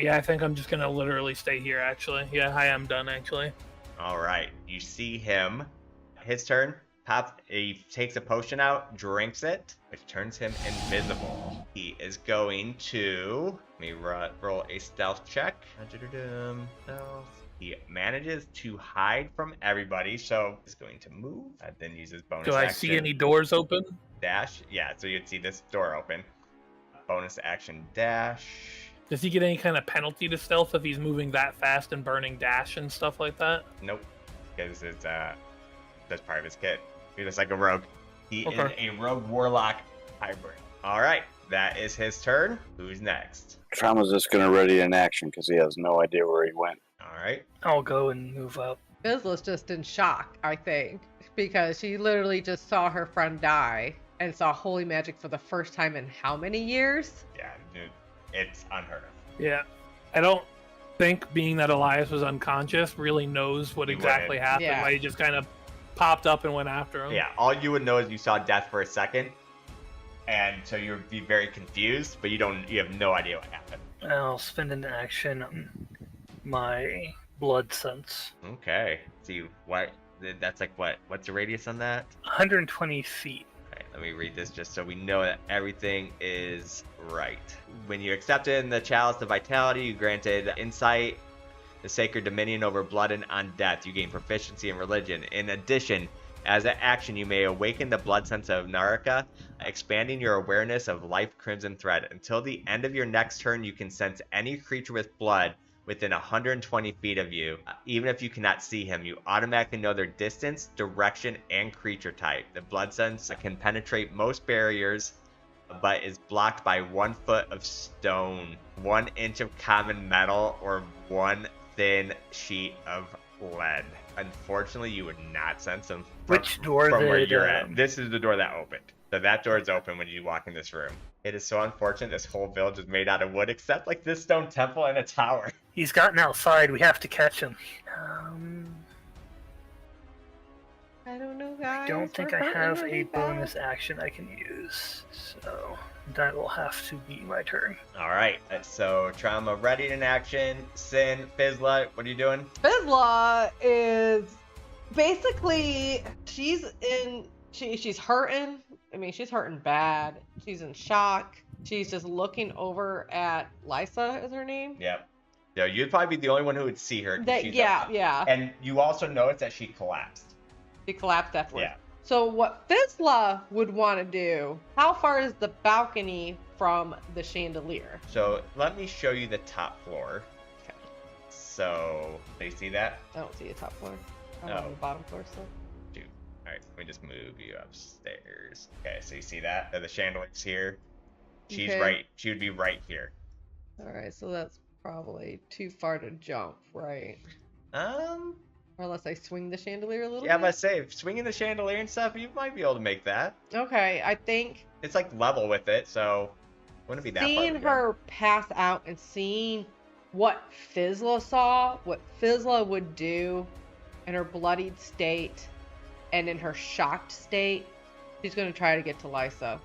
Speaker 3: Yeah, I think I'm just gonna literally stay here. Actually, yeah, I am done. Actually.
Speaker 1: All right, you see him. His turn. He takes a potion out, drinks it, which turns him invisible. He is going to. Let me roll a stealth check. Stealth. He manages to hide from everybody, so he's going to move. Then use his bonus
Speaker 3: Do I
Speaker 1: action.
Speaker 3: see any doors open?
Speaker 1: Dash? Yeah, so you'd see this door open. Bonus action dash.
Speaker 3: Does he get any kind of penalty to stealth if he's moving that fast and burning dash and stuff like that?
Speaker 1: Nope, because it's that's part of his kit. He's just like a rogue. He is a rogue warlock hybrid. All right, that is his turn. Who's next?
Speaker 4: Trauma's just going to ready in action because he has no idea where he went.
Speaker 1: All right.
Speaker 2: I'll go and move up.
Speaker 5: Fizzla's just in shock, I think, because she literally just saw her friend die and saw holy magic for the first time in how many years?
Speaker 1: Yeah, dude, it's unheard of.
Speaker 3: Yeah, I don't think being that Elias was unconscious really knows what
Speaker 1: He
Speaker 3: exactly
Speaker 1: wouldn't.
Speaker 3: happened.
Speaker 5: Yeah.
Speaker 3: Right? He just kind of popped up and went after him.
Speaker 1: Yeah, all you would know is you saw death for a second, and so you would be very confused, but you have no idea what happened.
Speaker 2: I'll spend an action on my blood sense.
Speaker 1: Okay. See, what That's like what? What's the radius on that?
Speaker 2: 120 feet.
Speaker 1: Alright, let me read this just so we know that everything is right. When you accepted in the Chalice of Vitality, you granted insight, the sacred dominion over blood and on death. You gain proficiency in religion. In addition, as an action, you may awaken the blood sense of Naraka, expanding your awareness of life crimson thread. Until the end of your next turn, you can sense any creature with blood within 120 feet of you. Even if you cannot see him, you automatically know their distance, direction, and creature type. The blood sense can penetrate most barriers, but is blocked by 1 foot of stone, 1 inch of common metal, or 1 thin sheet of lead. Unfortunately, you would not sense him
Speaker 2: Which door
Speaker 1: from where
Speaker 2: did,
Speaker 1: you're at. This is the door that opened. So that door is open when you walk in this room. It is so unfortunate this whole village is made out of wood except like this stone temple and a tower.
Speaker 2: He's gotten outside. We have to catch him.
Speaker 5: I don't know, guys.
Speaker 2: I don't think
Speaker 5: We're
Speaker 2: I have
Speaker 5: hurting
Speaker 2: a
Speaker 5: really bad.
Speaker 2: bonus action I can use. So that will have to be my turn.
Speaker 1: All right, so Trauma ready in action. Sin, Fizzla, what are you doing?
Speaker 5: Fizzla is basically she's hurting. I mean, she's hurting bad. She's in shock. She's just looking over at Lysa, is her name?
Speaker 1: Yep. Yeah, you'd probably be the only one who would see her. 'Cause she's up.
Speaker 5: Yeah.
Speaker 1: And you also notice that she collapsed.
Speaker 5: She collapsed afterwards.
Speaker 1: Yeah.
Speaker 5: So what Fizzla would want to do, how far is the balcony from the chandelier?
Speaker 1: So let me show you the top floor.
Speaker 5: Okay.
Speaker 1: So, do you see that?
Speaker 5: I don't see a top floor. I'm
Speaker 1: Oh.
Speaker 5: on the bottom floor still.
Speaker 1: All right, let me just move you upstairs. Okay, so you see that? The chandelier's here. She's
Speaker 5: Okay.
Speaker 1: right. She would be right here.
Speaker 5: All right, so that's probably too far to jump, right?
Speaker 1: Um,
Speaker 5: Or unless I swing the chandelier a little
Speaker 1: yeah,
Speaker 5: bit.
Speaker 1: but say swinging the chandelier and stuff, you might be able to make that.
Speaker 5: Okay, I think
Speaker 1: It's like level with it, so wouldn't be that far.
Speaker 5: seeing
Speaker 1: to go.
Speaker 5: her pass out and seeing what Fizzla saw, what Fizzla would do in her bloodied state and in her shocked state, she's going to try to get to Lysa.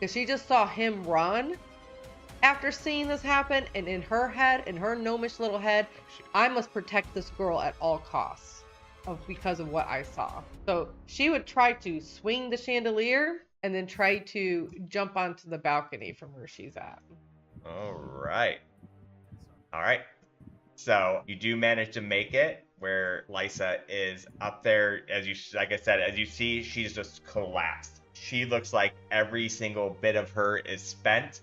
Speaker 5: Because she just saw him run after seeing this happen, and in her head, in her gnomish little head, I must protect this girl at all costs because of what I saw. So she would try to swing the chandelier and then try to jump onto the balcony from where she's at.
Speaker 1: All right. So you do manage to make it where Lysa is up there. Like I said, as you see, she's just collapsed. She looks like every single bit of her is spent.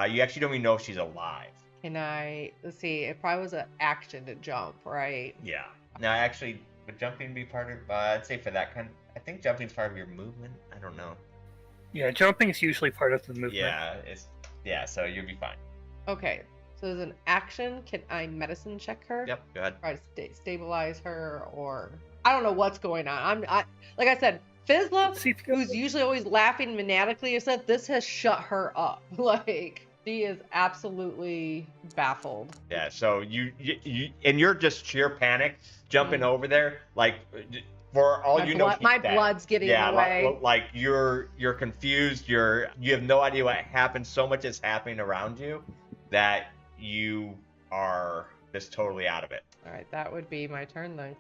Speaker 1: You actually don't even know if she's alive.
Speaker 5: Let's see, it probably was an action to jump, right?
Speaker 1: Yeah. Now, actually, would jumping be part of? I'd say for that kind. I think jumping's part of your movement. I don't know.
Speaker 2: Yeah, jumping is usually part of the movement.
Speaker 1: Yeah. So you'll be fine.
Speaker 5: Okay, so as an action, can I medicine check her?
Speaker 1: Yep. Go ahead.
Speaker 5: Try to stabilize her, or I don't know what's going on. Like I said, Fizzla,
Speaker 2: See if you
Speaker 5: who's usually always laughing maniacally, said this has shut her up. Like she is absolutely baffled.
Speaker 1: Yeah. So you're just sheer panic jumping over there, like. For all you know,
Speaker 5: My blood's getting in the way.
Speaker 1: Like you're confused. You have no idea what happened. So much is happening around you that you are just totally out of it.
Speaker 5: All right, that would be my turn then.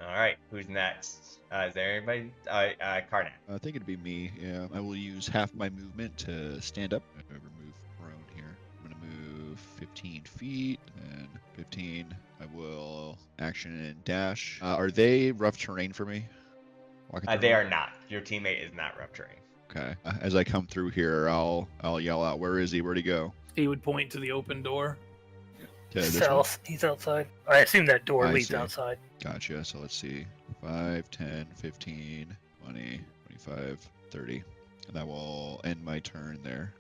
Speaker 1: All right, who's next? Is there anybody? Karnak.
Speaker 6: I think it'd be me. Yeah, I will use half my movement to stand up. I'm gonna move prone here. I'm gonna move 15 feet and 15. I will action and dash. Are they rough terrain for me?
Speaker 1: They are not. Your teammate is not rough terrain.
Speaker 6: Okay. As I come through here, I'll yell out, "Where is he? Where'd he go?"
Speaker 3: He would point to the open door.
Speaker 6: Okay, this one.
Speaker 2: He's outside. I assume that door
Speaker 6: I
Speaker 2: leads
Speaker 6: see.
Speaker 2: outside.
Speaker 6: Gotcha. So let's see. 5, 10, 15, 20, 25, 30. And that will end my turn there.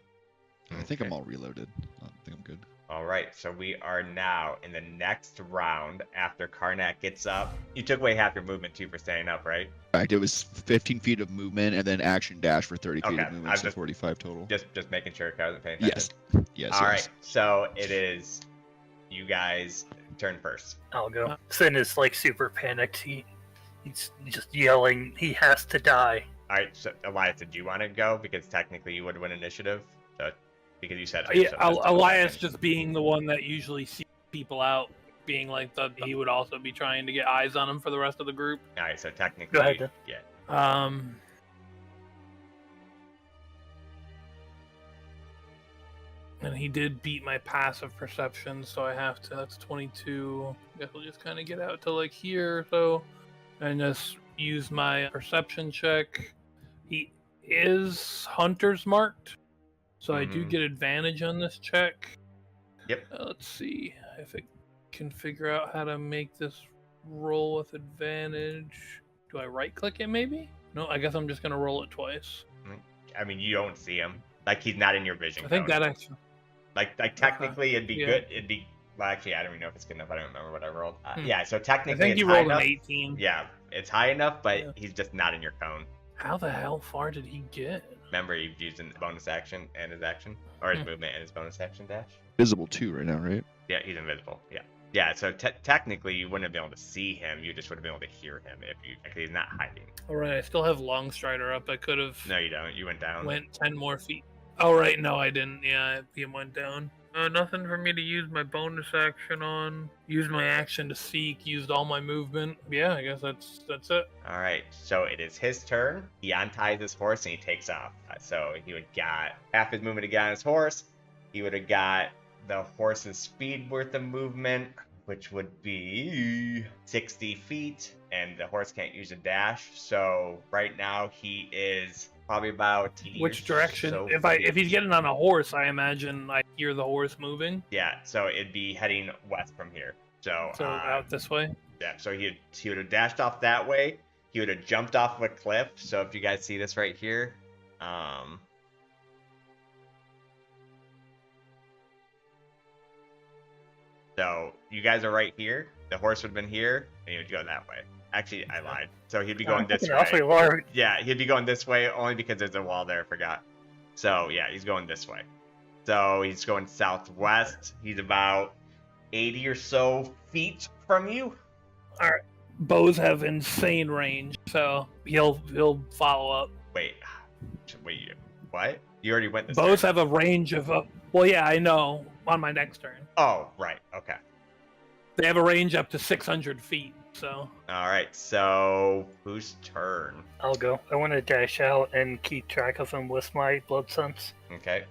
Speaker 6: I think I'm
Speaker 1: Okay.
Speaker 6: all reloaded. I think I'm good.
Speaker 1: All right, so we are now in the next round after Karnak gets up. You took away half your movement too for standing up, right?
Speaker 6: In fact, it was 15 feet of movement and then action dash for 30 feet
Speaker 1: Okay,
Speaker 6: of movement,
Speaker 1: I'm
Speaker 6: so
Speaker 1: just-
Speaker 6: 45 total.
Speaker 1: Just making sure I wasn't paying attention.
Speaker 6: Yes. Yes.
Speaker 1: All
Speaker 6: yes.
Speaker 1: right, so it is you guys turn first.
Speaker 2: I'll go. Sin is like super panicked. He's just yelling. He has to die.
Speaker 1: All right, so Elias, did you want to go? Because technically you would win initiative. So, because you said
Speaker 3: Yeah,
Speaker 1: so that's
Speaker 3: Elias
Speaker 1: second.
Speaker 3: just being the one that usually sees people out being like that he would also be trying to get eyes on him for the rest of the group.
Speaker 1: All right, so
Speaker 2: Go
Speaker 1: technically,
Speaker 2: ahead, then.
Speaker 1: yeah.
Speaker 3: And he did beat my passive perception, so I have to. That's 22. I guess we'll just kind of get out to like here, so, and just use my perception check. He is hunter's marked, so I do get advantage on this check.
Speaker 1: Yep.
Speaker 3: Let's see if it can figure out how to make this roll with advantage. Do I right click it maybe? No, I guess I'm just gonna roll it twice.
Speaker 1: I mean, you don't see him. Like, he's not in your vision.
Speaker 3: I think
Speaker 1: cone.
Speaker 3: that actually.
Speaker 1: Like technically, it'd be
Speaker 3: Yeah.
Speaker 1: good. It'd be. Well, actually, I don't even know if it's good enough. I don't remember what I rolled.
Speaker 3: Hmm.
Speaker 1: Yeah, so
Speaker 3: I
Speaker 1: technically,
Speaker 3: think
Speaker 1: it's
Speaker 3: you
Speaker 1: high
Speaker 3: rolled an
Speaker 1: enough.
Speaker 3: 18.
Speaker 1: Yeah, it's high enough, but
Speaker 3: Yeah.
Speaker 1: he's just not in your cone.
Speaker 3: How the hell far did he get?
Speaker 1: Remember, he's using bonus action and his action, or his movement and his bonus action dash.
Speaker 6: Visible too right now, right?
Speaker 1: Yeah, he's invisible. Yeah. Yeah, so technically, you wouldn't have been able to see him. You just would have been able to hear him if you. Actually, he's not hiding.
Speaker 3: All right, I still have Long Strider up. I could have
Speaker 1: No, you don't. You went down.
Speaker 3: went 10 more feet. Oh, right, no, I didn't. Yeah, he went down. Nothing for me to use my bonus action on. Use my action to seek. Used all my movement. Yeah, I guess that's it.
Speaker 1: All right, so it is his turn. He unties his horse and he takes off. So he would got half his movement to get on his horse. He would have got the horse's speed worth of movement, which would be 60 feet, and the horse can't use a dash. So right now he is probably about
Speaker 3: Which direction?
Speaker 1: so
Speaker 3: If he's
Speaker 1: feet.
Speaker 3: getting on a horse, I imagine I hear the horse moving.
Speaker 1: Yeah, so it'd be heading west from here. So,
Speaker 3: So out this way.
Speaker 1: yeah, so he would have dashed off that way. He would have jumped off of a cliff. So if you guys see this right here, so you guys are right here. The horse would have been here, and he would go that way. Actually, I lied. So he'd be going this way.
Speaker 2: Awfully large.
Speaker 1: Yeah, he'd be going this way only because there's a wall there. I forgot. So yeah, he's going this way. So he's going southwest. He's about 80 or so feet from you.
Speaker 3: Bows have insane range, so he'll follow up.
Speaker 1: Wait, what? You already went this
Speaker 3: Bows
Speaker 1: turn.
Speaker 3: have a range of well, yeah, I know. On my next turn,
Speaker 1: Oh, right. Okay.
Speaker 3: they have a range up to 600 feet. So
Speaker 1: All right. So whose turn?
Speaker 2: I'll go. I want to dash out and keep track of him with my blood sense.
Speaker 1: Okay.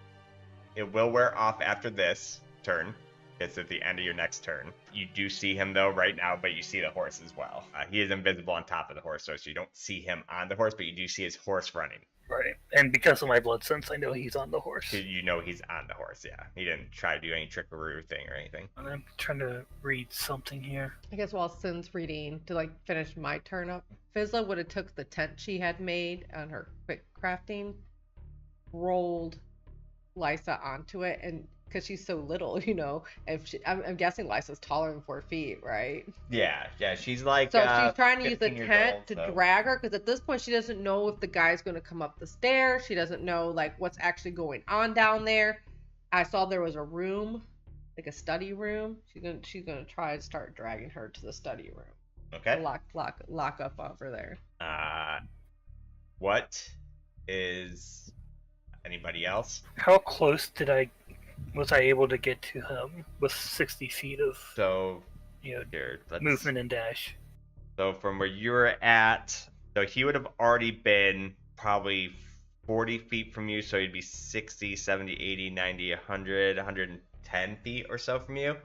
Speaker 1: It will wear off after this turn. It's at the end of your next turn. You do see him though right now, but you see the horse as well. He is invisible on top of the horse, so you don't see him on the horse, but you do see his horse running.
Speaker 2: Right. And because of my blood sense, I know he's on the horse.
Speaker 1: You know he's on the horse. Yeah. He didn't try to do any trickaroo thing or anything.
Speaker 2: And I'm trying to read something here.
Speaker 5: I guess while Sin's reading, to like finish my turn up, Fizzla would have took the tent she had made on her quick crafting, rolled Lysa onto it, and because she's so little, you know, if I'm guessing Lysa's taller than 4 feet, right?
Speaker 1: Yeah. She's like.
Speaker 5: So she's trying to use the
Speaker 1: 15 years
Speaker 5: tent
Speaker 1: old,
Speaker 5: to
Speaker 1: so-
Speaker 5: drag her, because at this point she doesn't know if the guy's going to come up the stairs. She doesn't know like what's actually going on down there. I saw there was a room, like a study room. She's gonna try and start dragging her to the study room.
Speaker 1: Okay.
Speaker 5: Lock up over there.
Speaker 1: What is anybody else?
Speaker 2: How close was I able to get to him with 60 feet of
Speaker 1: So
Speaker 2: you
Speaker 1: here,
Speaker 2: know, movement and dash?
Speaker 1: So from where you were at, so he would have already been probably 40 feet from you, so he'd be 60, 70, 80, 90, 100, 110 feet or so from you.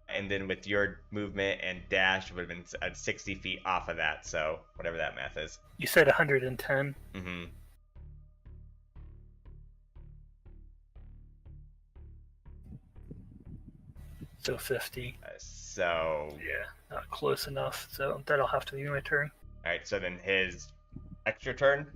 Speaker 1: And then with your movement and dash, it would have been at 60 feet off of that, so whatever that math is.
Speaker 2: You said 110.
Speaker 1: Mm-hmm.
Speaker 2: So 50.
Speaker 1: So,
Speaker 2: Yeah, not close enough. So that'll have to be my turn.
Speaker 1: alright, so then his extra turn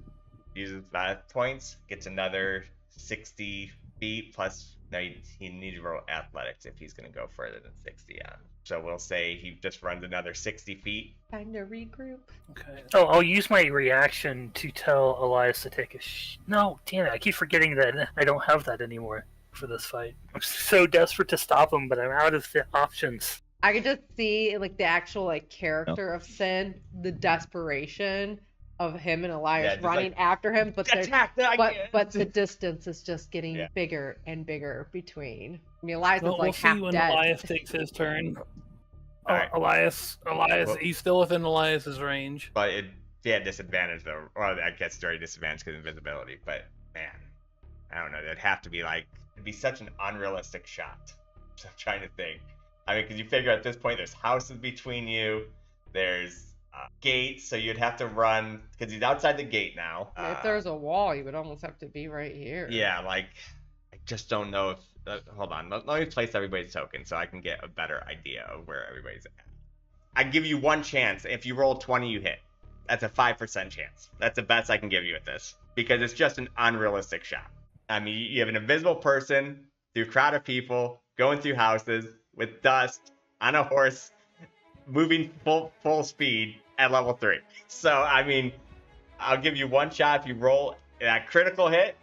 Speaker 1: uses 5 points, gets another 60 feet, plus, no, he needs to roll athletics if he's going to go further than 60 on. So we'll say he just runs another 60 feet.
Speaker 5: Time to regroup.
Speaker 3: okay.
Speaker 2: Oh, I'll use my reaction to tell Elias to take a No, damn it. I keep forgetting that I don't have that anymore for this fight. I'm so desperate to stop him, but I'm out of the options.
Speaker 5: I could just see like the actual like character of Sin, the desperation of him and Elias
Speaker 1: Yeah, just
Speaker 5: running
Speaker 1: like,
Speaker 5: after him, but
Speaker 1: Attack!
Speaker 5: but the distance is just getting
Speaker 1: Yeah.
Speaker 5: bigger and bigger between. I mean, Elias
Speaker 3: Well,
Speaker 5: is
Speaker 3: we'll
Speaker 5: like
Speaker 3: see
Speaker 5: half
Speaker 3: when
Speaker 5: dead.
Speaker 3: Elias takes his turn.
Speaker 1: All right.
Speaker 3: Elias,
Speaker 1: Well-
Speaker 3: he's still within Elias's range.
Speaker 1: But it had disadvantage though. Well, I guess it's already disadvantage because of invisibility. But man, I don't know. It'd have to be like it'd be such an unrealistic shot. So I'm trying to think. I mean, because you figure at this point there's houses between you, there's gates, so you'd have to run because he's outside the gate now.
Speaker 5: If there's a wall, you would almost have to be right here.
Speaker 1: Yeah, like I just don't know if. Hold on, let me place everybody's token so I can get a better idea of where everybody's at. I give you one chance. If you roll 20, you hit. That's a 5% chance. That's the best I can give you at this because it's just an unrealistic shot. I mean, you have an invisible person through a crowd of people going through houses with dust on a horse, moving full speed at level 3. So I mean, I'll give you one shot. If you roll that critical hit,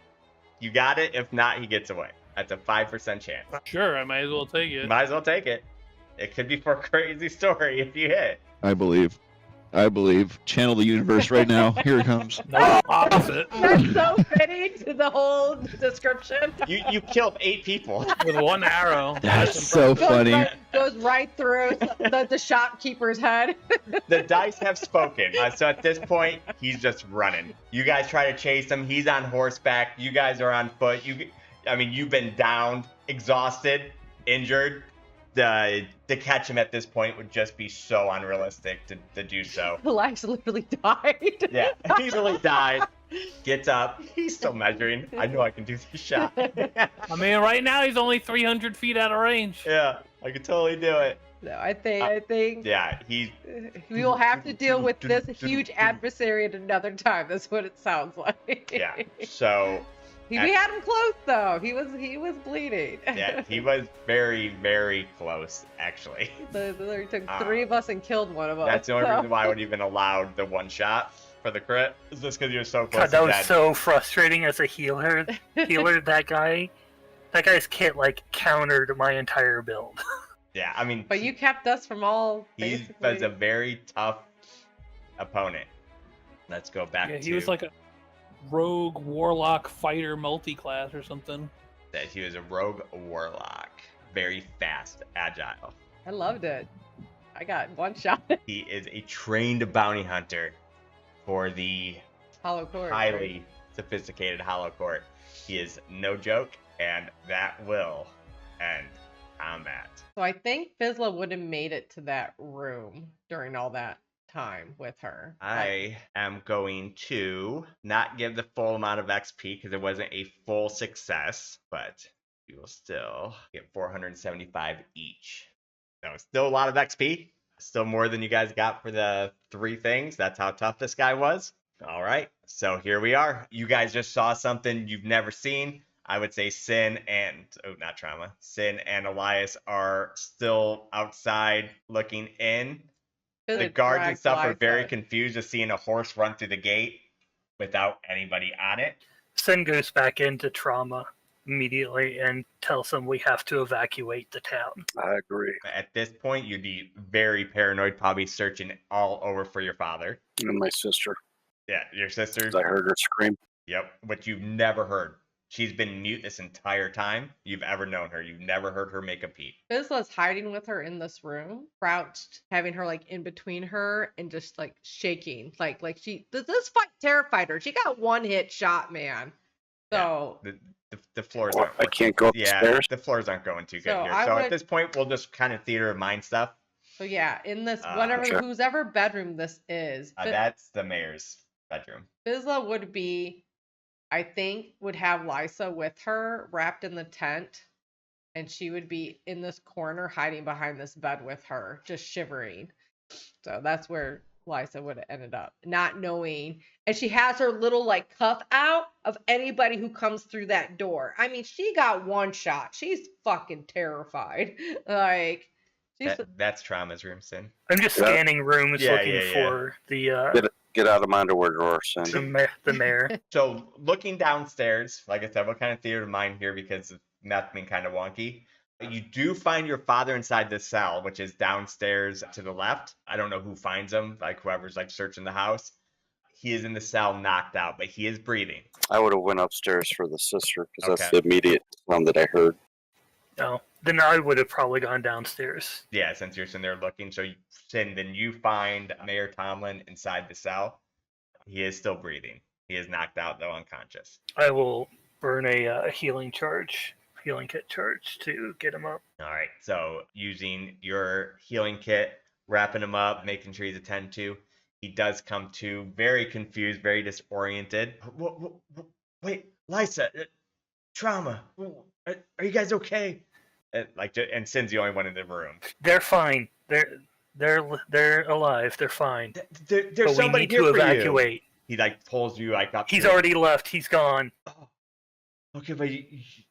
Speaker 1: you got it. If not, he gets away. That's a 5% chance.
Speaker 3: Sure, I might as well take it.
Speaker 1: Might as well take it. It could be for a crazy story if you hit.
Speaker 6: I believe. Channel the universe right now. Here it comes.
Speaker 3: No, opposite.
Speaker 5: That's so fitting to the whole description.
Speaker 1: You killed 8 people.
Speaker 3: With one arrow.
Speaker 6: That's so funny.
Speaker 5: Goes right through the shopkeeper's head.
Speaker 1: The dice have spoken. So at this point, he's just running. You guys try to chase him. He's on horseback. You guys are on foot. You've been downed, exhausted, injured. To catch him at this point would just be so unrealistic to do so.
Speaker 5: Elias literally died.
Speaker 1: Yeah, he really died. Gets up. He's still measuring. I know I can do this shot.
Speaker 3: I mean, right now he's only 300 feet out of range.
Speaker 1: Yeah, I could totally do it.
Speaker 5: No, I think
Speaker 1: Yeah, he.
Speaker 5: we will have to deal with this huge adversary at another time. That's what it sounds like.
Speaker 1: Yeah. So.
Speaker 5: We had him close though. He was bleeding.
Speaker 1: Yeah, he was very, very close, actually.
Speaker 5: It took 3 of us and killed one of us.
Speaker 1: That's the only reason why I would even allowed the one shot for the crit. Is just because you're so close.
Speaker 2: God, that
Speaker 1: to
Speaker 2: was
Speaker 1: dead.
Speaker 2: so frustrating as a healer. That guy's kit like countered my entire build.
Speaker 1: Yeah, I mean.
Speaker 5: But you kept us from all.
Speaker 1: He
Speaker 5: Basically.
Speaker 1: was a very tough opponent. Let's go back to.
Speaker 3: Yeah, he was like a rogue warlock fighter multi-class or something.
Speaker 1: That he was a rogue warlock, very fast, agile.
Speaker 5: I loved it. I got one shot.
Speaker 1: He is a trained bounty hunter for the
Speaker 5: Hollow Court.
Speaker 1: highly sophisticated Hollow Court. He is no joke, and that will end combat.
Speaker 5: So I think Fizzla would have made it to that room during all that time with her.
Speaker 1: I am going to not give the full amount of XP because it wasn't a full success, but you will still get 475 each. So still a lot of XP. Still more than you guys got for the 3 things. That's how tough this guy was. All right. So here we are. You guys just saw something you've never seen. I would say Sin and Elias are still outside looking in. The guards and stuff are very confused just seeing a horse run through the gate without anybody on it.
Speaker 2: Sin goes back into trauma immediately and tells them we have to evacuate the town.
Speaker 4: I agree.
Speaker 1: At this point, you'd be very paranoid, probably searching all over for your father.
Speaker 4: And my sister.
Speaker 1: Yeah, your sister.
Speaker 4: 'Cause I heard her scream.
Speaker 1: Yep, what you've never heard. She's been mute this entire time you've ever known her. You've never heard her make a peep.
Speaker 5: Fizzla's hiding with her in this room, crouched, having her like in between her and just like shaking. Like this fight terrified her. She got 1 hit shot, man. So
Speaker 1: Yeah, the floors
Speaker 4: Well,
Speaker 1: aren't.
Speaker 4: I can't go
Speaker 1: Yeah,
Speaker 4: upstairs.
Speaker 1: the floors aren't going too good
Speaker 5: So
Speaker 1: here.
Speaker 5: I
Speaker 1: So
Speaker 5: would-
Speaker 1: at this point, we'll just kind of theater of mind stuff.
Speaker 5: So yeah, in this
Speaker 4: Sure.
Speaker 5: whose ever bedroom this is,
Speaker 1: That's the mayor's bedroom.
Speaker 5: Fizzla would have Lysa with her wrapped in the tent, and she would be in this corner hiding behind this bed with her, just shivering. So that's where Lysa would have ended up, not knowing. And she has her little like cuff out of anybody who comes through that door. I mean, she got 1 shot. She's fucking terrified. Like
Speaker 1: That's Trauma's room, Sin.
Speaker 2: I'm just
Speaker 4: Yeah.
Speaker 2: scanning rooms
Speaker 1: Yeah,
Speaker 2: looking
Speaker 1: yeah.
Speaker 2: for the
Speaker 4: Get out of my underwear drawer, Sin.
Speaker 2: the mayor.
Speaker 1: So looking downstairs, like I said, what kind of theater of mind here because of math being kind of wonky. You do find your father inside this cell, which is downstairs to the left. I don't know who finds him, like whoever's like searching the house. He is in the cell, knocked out, but he is breathing.
Speaker 4: I would have went upstairs for the sister because
Speaker 1: Okay.
Speaker 4: that's the immediate one that I heard.
Speaker 2: No. Then I would have probably gone downstairs.
Speaker 1: Yeah, since you're sitting there looking. So then you find Mayor Tomlin inside the cell. He is still breathing. He is knocked out, though unconscious.
Speaker 2: I will burn a healing kit charge to get him up.
Speaker 1: All right. So using your healing kit, wrapping him up, making sure he's attended to, he does come to very confused, very disoriented. Wait, Lysa, trauma. Are you guys okay? And Sin's the only one in the room.
Speaker 2: They're fine. They're alive. They're fine.
Speaker 1: There's
Speaker 2: but
Speaker 1: somebody
Speaker 2: we need
Speaker 1: here
Speaker 2: to
Speaker 1: for
Speaker 2: evacuate.
Speaker 1: You. He pulls you up.
Speaker 2: He's already left. He's gone.
Speaker 1: Oh, okay, but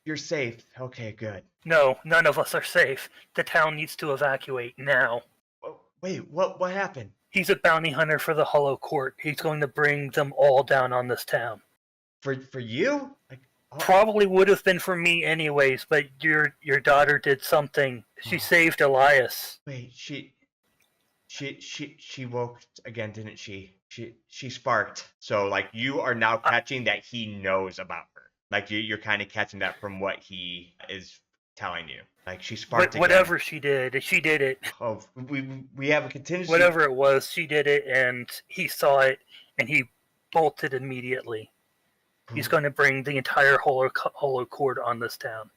Speaker 1: you're safe. Okay, good.
Speaker 2: No, none of us are safe. The town needs to evacuate now.
Speaker 1: Wait, what happened?
Speaker 2: He's a bounty hunter for the Hollow Court. He's going to bring them all down on this town.
Speaker 1: For you?
Speaker 2: Probably would have been for me anyways, but your daughter did something. She saved Elias.
Speaker 1: Wait, she woke again, didn't she? She sparked. So you are now catching that he knows about her. You're kind of catching that from what he is telling you. She sparked again.
Speaker 2: Whatever she did it.
Speaker 1: Oh, we have a contingency.
Speaker 2: Whatever it was, she did it, and he saw it, and he bolted immediately. He's going to bring the entire Hollow Court on this town.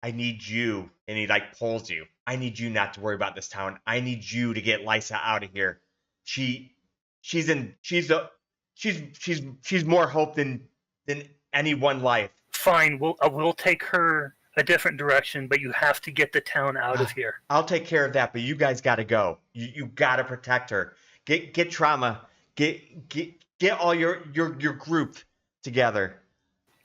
Speaker 1: I need you, and he pulls you. I need you not to worry about this town. I need you to get Lysa out of here. She's more hope than any one life.
Speaker 2: Fine, we'll take her a different direction, but you have to get the town out of here.
Speaker 1: I'll take care of that, but you guys got to go. You got to protect her. Get Trauma. Get all your group together.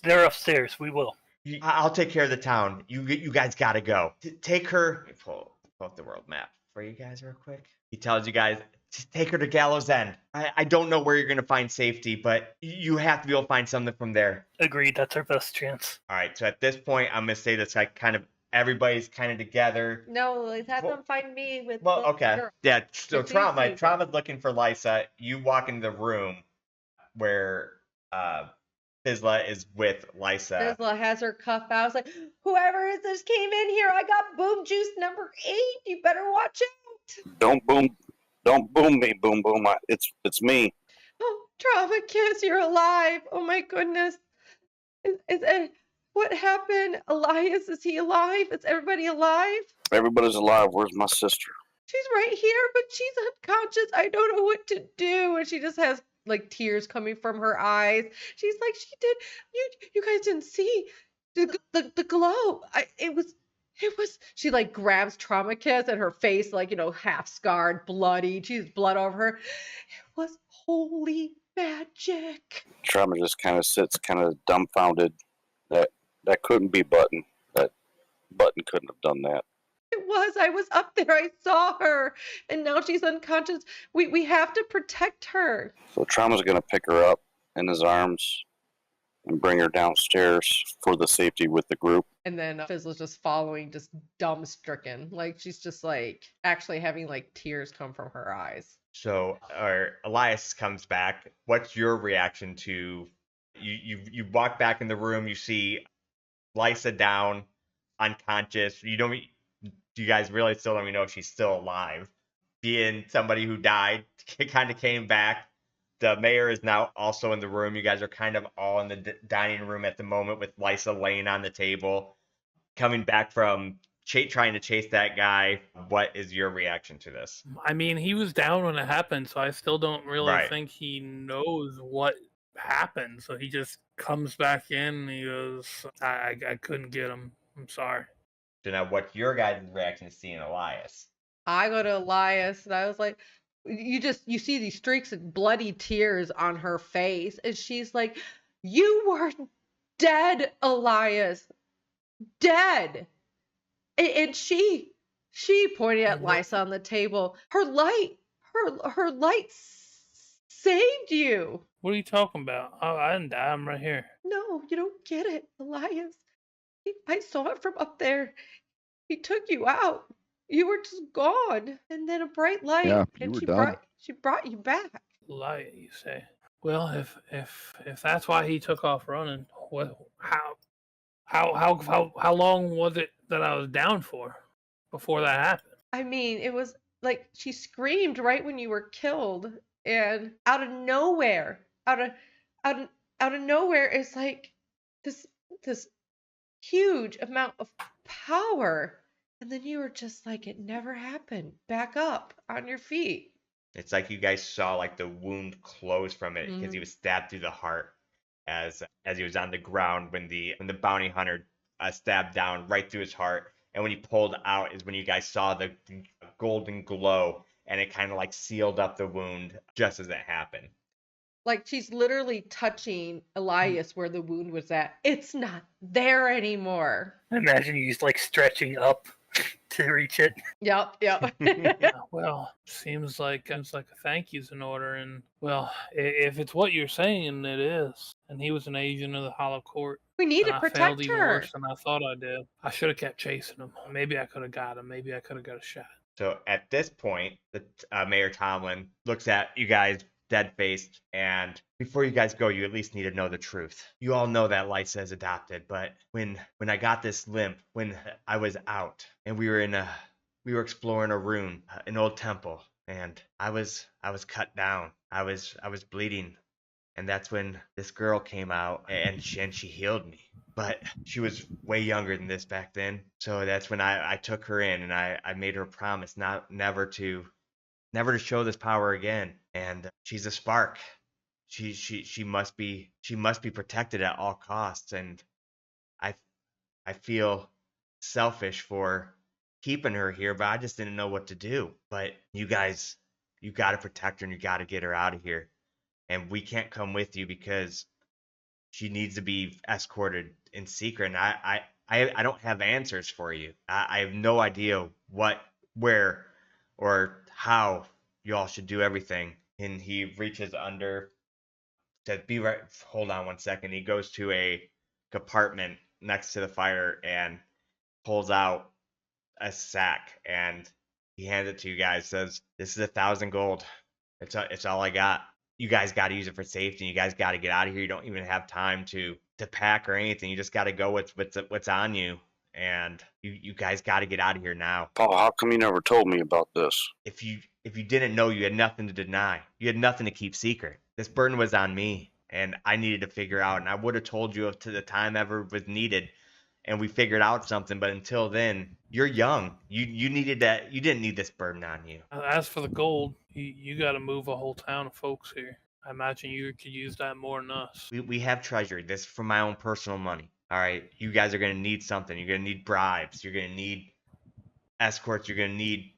Speaker 2: They're upstairs. We will.
Speaker 1: I'll take care of the town. You guys got to go. Take her. Pull up the world map for you guys real quick. He tells you guys to take her to Gallows End. I don't know where you're going to find safety, but you have to be able to find something from there.
Speaker 2: Agreed. That's our best chance.
Speaker 1: All right. So at this point, I'm going to say that's kind of everybody's kind of together.
Speaker 5: No, have them find me with.
Speaker 1: Well, okay.
Speaker 5: Girl.
Speaker 1: Yeah. So
Speaker 5: It's
Speaker 1: Trauma's
Speaker 5: easy.
Speaker 1: looking for Lysa. You walk into the room where Fizzla is with Lysa.
Speaker 5: Fizzla has her cuff out. I was like, whoever is this came in here. I got boom juice number 8. You better watch out.
Speaker 4: Don't boom me, boom boom. It's me.
Speaker 5: Oh, Traumacus, you're alive. Oh my goodness. What happened? Elias, is he alive? Is everybody alive?
Speaker 4: Everybody's alive. Where's my sister?
Speaker 5: She's right here, but she's unconscious. I don't know what to do. And she just has tears coming from her eyes. She's like, she did. You guys didn't see the glow. It was. She grabs Traumacus and her face half scarred, bloody. She's blood over her. It was holy magic.
Speaker 4: Trauma just kind of sits, kind of dumbfounded. That couldn't be Button. That Button couldn't have done that.
Speaker 5: It was. I was up there. I saw her, and now she's unconscious. We have to protect her.
Speaker 4: So Trauma's gonna pick her up in his arms and bring her downstairs for the safety with the group.
Speaker 5: And then Fizzla's just following, just dumbstricken. She's just actually having tears come from her eyes.
Speaker 1: So Elias comes back. What's your reaction to you walk back in the room, you see Lysa down, unconscious. Do you guys really still don't even know if she's still alive? Being somebody who died, kind of came back. The mayor is now also in the room. You guys are kind of all in the dining room at the moment with Lysa laying on the table. Coming back from trying to chase that guy. What is your reaction to this?
Speaker 3: I mean, he was down when it happened, so I still don't really
Speaker 1: Right.
Speaker 3: think he knows what happened. So he just comes back in and he goes, I couldn't get him. I'm sorry.
Speaker 1: So now what's your guys' reaction to seeing Elias?
Speaker 5: I go to Elias, and I was like, you see these streaks of bloody tears on her face, and she's like, you were dead, Elias, dead. And she pointed at Lysa on the table. Her light saved you.
Speaker 3: What are you talking about? Oh, I didn't die. I'm right here.
Speaker 5: No, you don't get it, Elias. I saw it from up there. He took you out. You were just gone, and then a bright light,
Speaker 6: Yeah, you
Speaker 5: and
Speaker 6: were
Speaker 5: she
Speaker 6: done.
Speaker 5: brought you back.
Speaker 3: Light, you say? Well, if that's why he took off running, how long was it that I was down for before that happened.
Speaker 5: I mean, it was like she screamed right when you were killed, and out of nowhere, out of out of nowhere, it's like this huge amount of power, and then you were just like, it never happened. Back up on your feet.
Speaker 1: It's like you guys saw like the wound close from it because he was stabbed through the heart as he was on the ground when the bounty hunter stabbed down right through his heart. And when he pulled out is when you guys saw the golden glow, and it kind of like sealed up the wound just as it happened.
Speaker 5: Like she's literally touching Elias where the wound was at. It's not there anymore.
Speaker 2: I imagine you like stretching up to reach it.
Speaker 5: Yep.
Speaker 3: Well, seems like a thank you's in order, and well, if it's what you're saying, it is. And he was an agent of the Hollow Court.
Speaker 5: We need
Speaker 3: And
Speaker 5: to
Speaker 3: I failed
Speaker 5: protect
Speaker 3: even
Speaker 5: her.
Speaker 3: worse than I thought I did. I should have kept chasing him. Maybe I could have got him. Maybe I could have got a shot.
Speaker 1: So at this point, the Mayor Tomlin looks at you guys dead-faced, and before you guys go, you at least need to know the truth. You all know that Lysa is adopted, but when I got this limp, when I was out, and we were exploring a rune, an old temple, and I was cut down. I was bleeding, and that's when this girl came out, and she healed me. But she was way younger than this back then, so that's when I took her in, and I made her promise never to show this power again. And she's a spark. She must be protected at all costs. And I feel selfish for keeping her here, but I just didn't know what to do. But you guys, you got to protect her, and you got to get her out of here. And we can't come with you because she needs to be escorted in secret. And I don't have answers for you. I have no idea what, where, or how you all should do everything. And he reaches under, says, "Be right, hold on one second." He goes to a compartment next to the fire and pulls out a sack, and he hands it to you guys, says, "This is 1,000 gold. It's all I got. You guys got to use it for safety. You guys got to get out of here. You don't even have time to pack or anything. You just got to go with what's on you. And you guys got to get out of here now."
Speaker 4: Paul, how come you never told me about this?
Speaker 1: If you didn't know, you had nothing to deny. You had nothing to keep secret. This burden was on me, and I needed to figure out. And I would have told you if to the time ever was needed, and we figured out something. But until then, you're young. You needed that. You didn't need this burden on you.
Speaker 3: As for the gold, you got to move a whole town of folks here. I imagine you could use that more than us.
Speaker 1: We have treasure. This is from my own personal money. All right, you guys are gonna need something. You're gonna need bribes. You're gonna need escorts. You're gonna need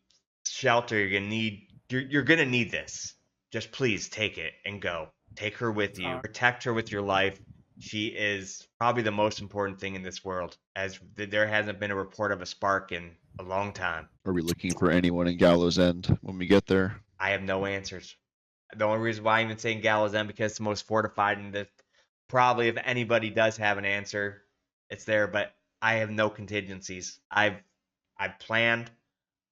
Speaker 1: shelter. You're gonna need this. Just please take it and go. Take her with you. Protect her with your life. She is probably the most important thing in this world, as there hasn't been a report of a spark in a long time.
Speaker 6: Are we looking for anyone in Gallows End when we get there?
Speaker 1: I have no answers. The only reason why I'm even saying Gallows End because it's the most fortified, and probably if anybody does have an answer, it's there. But I have no contingencies. I've planned,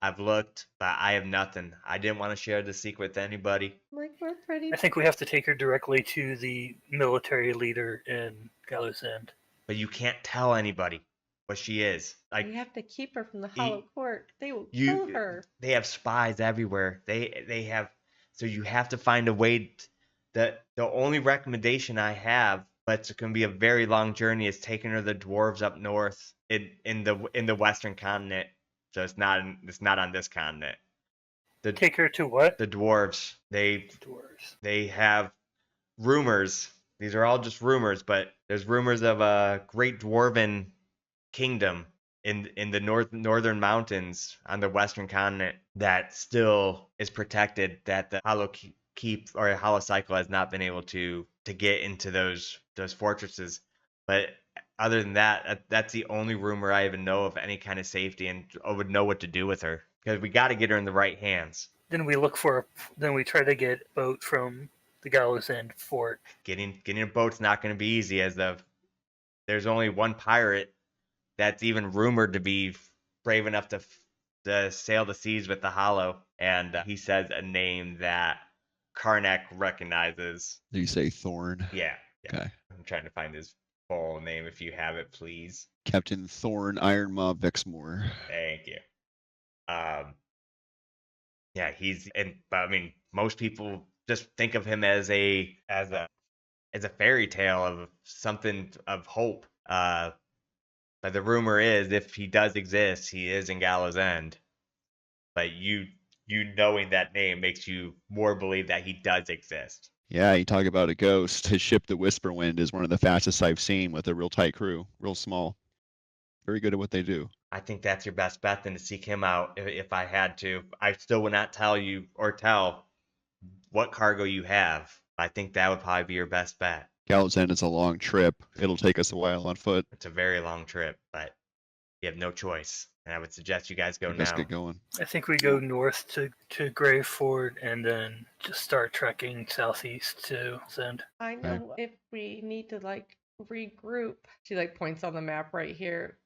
Speaker 1: I've looked, but I have nothing. I didn't want to share the secret with anybody.
Speaker 5: Like, we're pretty.
Speaker 2: I think we have to take her directly to the military leader in Gallows End.
Speaker 1: But you can't tell anybody what she is. Like,
Speaker 5: We have to keep her from the Hollow Court. They will kill her.
Speaker 1: they have spies everywhere. They have, so you have to find a way. The only recommendation I have, but it's going to be a very long journey, is taking her to the dwarves up north in the western continent. So it's not on this continent.
Speaker 2: Take her to what?
Speaker 1: The dwarves.
Speaker 2: Dwarves.
Speaker 1: They have rumors. These are all just rumors, but there's rumors of a great dwarven kingdom in the northern mountains on the western continent that still is protected, that the Hollow Keep or Hollow Cycle has not been able to get into those fortresses. But other than that, that's the only rumor I even know of any kind of safety, and I would know what to do with her, because we got to get her in the right hands.
Speaker 2: Then we we try to get a boat from the Gallows End fort.
Speaker 1: Getting a boat's not going to be easy, as there's only one pirate that's even rumored to be brave enough to sail the seas with the Hollow, and he says a name that Karnak recognizes.
Speaker 6: Did you say Thorn?
Speaker 1: Yeah.
Speaker 6: Okay.
Speaker 1: I'm trying to find his full name if you have it, please.
Speaker 6: Captain Thorn Ironmaw Vexmore.
Speaker 1: Thank you. Yeah, but I mean, most people just think of him as a fairy tale of something of hope. But the rumor is, if he does exist, he is in Gallows End. But you knowing that name makes you more believe that he does exist.
Speaker 6: Yeah, you talk about a ghost. His ship, the Whisperwind, is one of the fastest I've seen with a real tight crew, real small. Very good at what they do.
Speaker 1: I think that's your best bet then to seek him out if I had to. I still would not tell you or tell what cargo you have. I think that would probably be your best bet.
Speaker 6: Gallows End is a long trip. It'll take us a while on foot.
Speaker 1: It's a very long trip, but you have no choice. And I would suggest you guys go
Speaker 6: Let's
Speaker 1: now.
Speaker 6: get going.
Speaker 2: I think we go north to Grey Ford and then just start trekking southeast to Zend.
Speaker 5: I know if we need to like regroup. She like points on the map right here.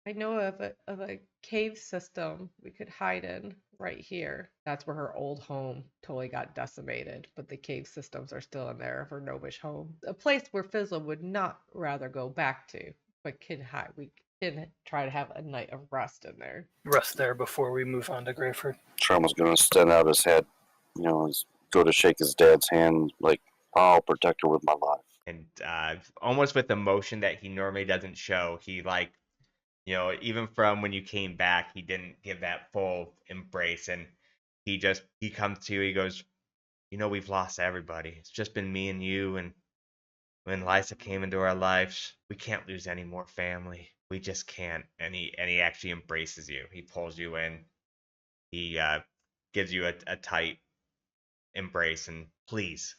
Speaker 5: I know of a cave system we could hide in right here. That's where her old home totally got decimated, but the cave systems are still in there of her gnomish home. A place where Fizzla would not rather go back to, but can hide. We can try to have a night of rest in there.
Speaker 2: Rest there before we move on to Greyford.
Speaker 4: Trauma's going to stand out his head, go to shake his dad's hand, like, I'll protect her with my life.
Speaker 1: And almost with emotion that he normally doesn't show, he even from when you came back, he didn't give that full embrace. And he comes to you, he goes, we've lost everybody. It's just been me and you. And when Lysa came into our lives, we can't lose any more family. We just can't. And he actually embraces you. He pulls you in. He gives you a tight embrace. And please,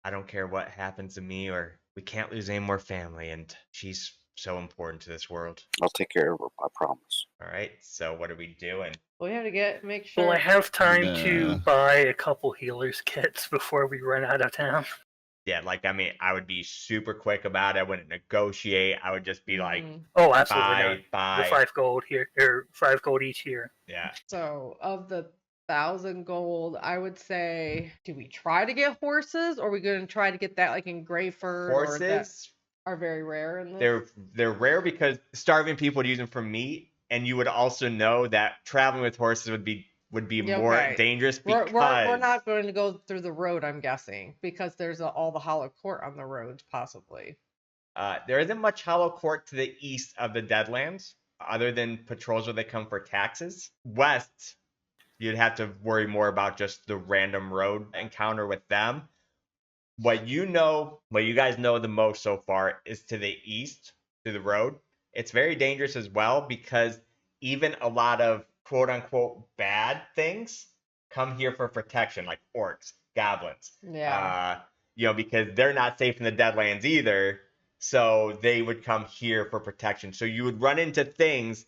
Speaker 1: I don't care what happens to me, or we can't lose any more family. And she's so important to this world.
Speaker 4: I'll take care of her, I promise.
Speaker 1: All right. So what are we doing?
Speaker 5: We have to make sure.
Speaker 2: Will I have time to buy a couple healers kits before we run out of town?
Speaker 1: Yeah, I would be super quick about it. I wouldn't negotiate. I would just be like,
Speaker 2: oh, absolutely
Speaker 1: buy.
Speaker 2: The 5 gold here, or 5 gold each here.
Speaker 1: Yeah.
Speaker 5: So of the 1,000 gold, I would say, do we try to get horses, or are we going to try to get that like in Greyford?
Speaker 1: Horses
Speaker 5: are very rare in this.
Speaker 1: They're rare because starving people would use them for meat, and you would also know that traveling with horses would be more dangerous because
Speaker 5: we're not going to go through the road, I'm guessing, because there's all the hollow court on the roads, possibly.
Speaker 1: There isn't much hollow court to the east of the Deadlands, other than patrols where they come for taxes. West, you'd have to worry more about just the random road encounter with them. What you guys know the most so far is to the east, to the road. It's very dangerous as well because even a lot of quote-unquote bad things come here for protection, like orcs, goblins.
Speaker 5: Yeah.
Speaker 1: Because they're not safe in the Deadlands either, so they would come here for protection. So you would run into things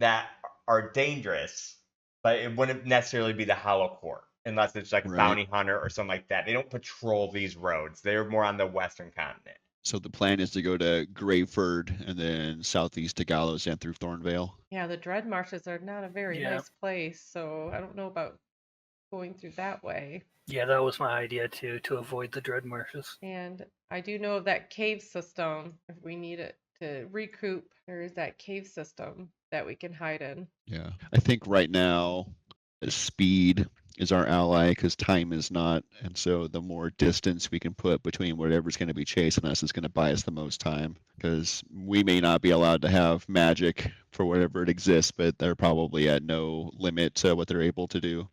Speaker 1: that are dangerous, but it wouldn't necessarily be the Hollow Court, unless it's like a bounty hunter or something like that. They don't patrol these roads. They're more on the western continent.
Speaker 6: So the plan is to go to Greyford and then southeast to Gallows and through Thornvale.
Speaker 5: Yeah, the Dread Marshes are not a very nice place, so I don't know about going through that way.
Speaker 2: Yeah, that was my idea too, to avoid the Dread Marshes.
Speaker 5: And I do know of that cave system. If we need it to recoup, there is that cave system that we can hide in.
Speaker 6: Yeah, I think right now speed is our ally because time is not, and so the more distance we can put between whatever's going to be chasing us is going to buy us the most time, because we may not be allowed to have magic for whatever it exists, but they're probably at no limit to what they're able to do.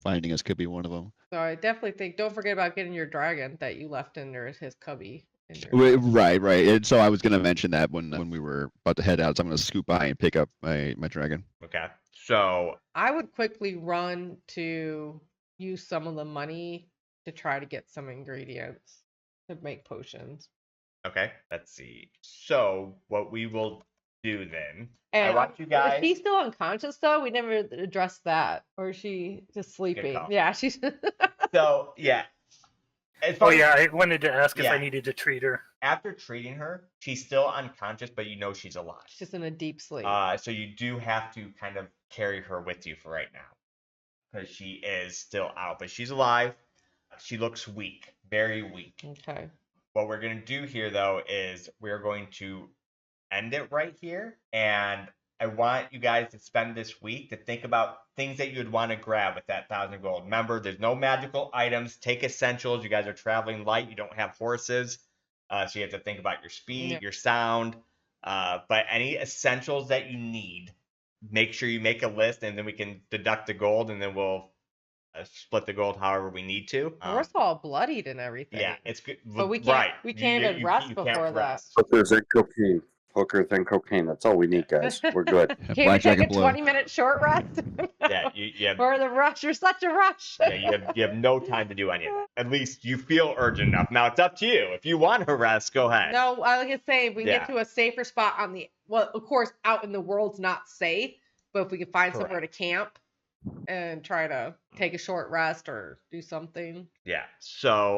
Speaker 6: Finding us could be one of them.
Speaker 5: So I definitely think, don't forget about getting your dragon that you left in his cubby.
Speaker 6: Right. And so I was going to mention that when we were about to head out, so I'm going to scoop by and pick up my dragon.
Speaker 1: Okay. So
Speaker 5: I would quickly run to use some of the money to try to get some ingredients to make potions.
Speaker 1: Okay, let's see. So what we will do then,
Speaker 5: and
Speaker 1: I want you guys.
Speaker 5: Is she still unconscious though? We never addressed that. Or is she just sleeping? Yeah, she's.
Speaker 1: So yeah.
Speaker 2: I wanted to ask if I needed to treat her.
Speaker 1: After treating her, she's still unconscious, but she's alive.
Speaker 5: She's in a deep sleep.
Speaker 1: So you do have to kind of carry her with you for right now, because she is still out, but she's alive. She looks weak, very weak.
Speaker 5: Okay.
Speaker 1: What we're going to do here, though, is we're going to end it right here. And I want you guys to spend this week to think about things that you'd want to grab with that 1,000 gold. Remember, there's no magical items. Take essentials. You guys are traveling light. You don't have horses. So you have to think about your speed, your sound. But any essentials that you need, make sure you make a list, and then we can deduct the gold, and then we'll split the gold however we need to.
Speaker 5: We're all bloodied and everything.
Speaker 1: Yeah, it's good.
Speaker 5: But we can't. We can't even rest before that.
Speaker 4: Hookers and cocaine. Hookers and cocaine. That's all we need, guys. We're good.
Speaker 5: Can't we take a 20-minute short rest?
Speaker 1: Yeah, you have.
Speaker 5: Or the rush. You're such a rush.
Speaker 1: Yeah, you have no time to do any of that. At least you feel urgent enough. Now it's up to you. If you want to rest, go ahead.
Speaker 5: No, I like to say, if we get to a safer spot on the, well, of course, out in the world's not safe, but if we can find somewhere to camp and try to take a short rest or do something.
Speaker 1: Yeah. So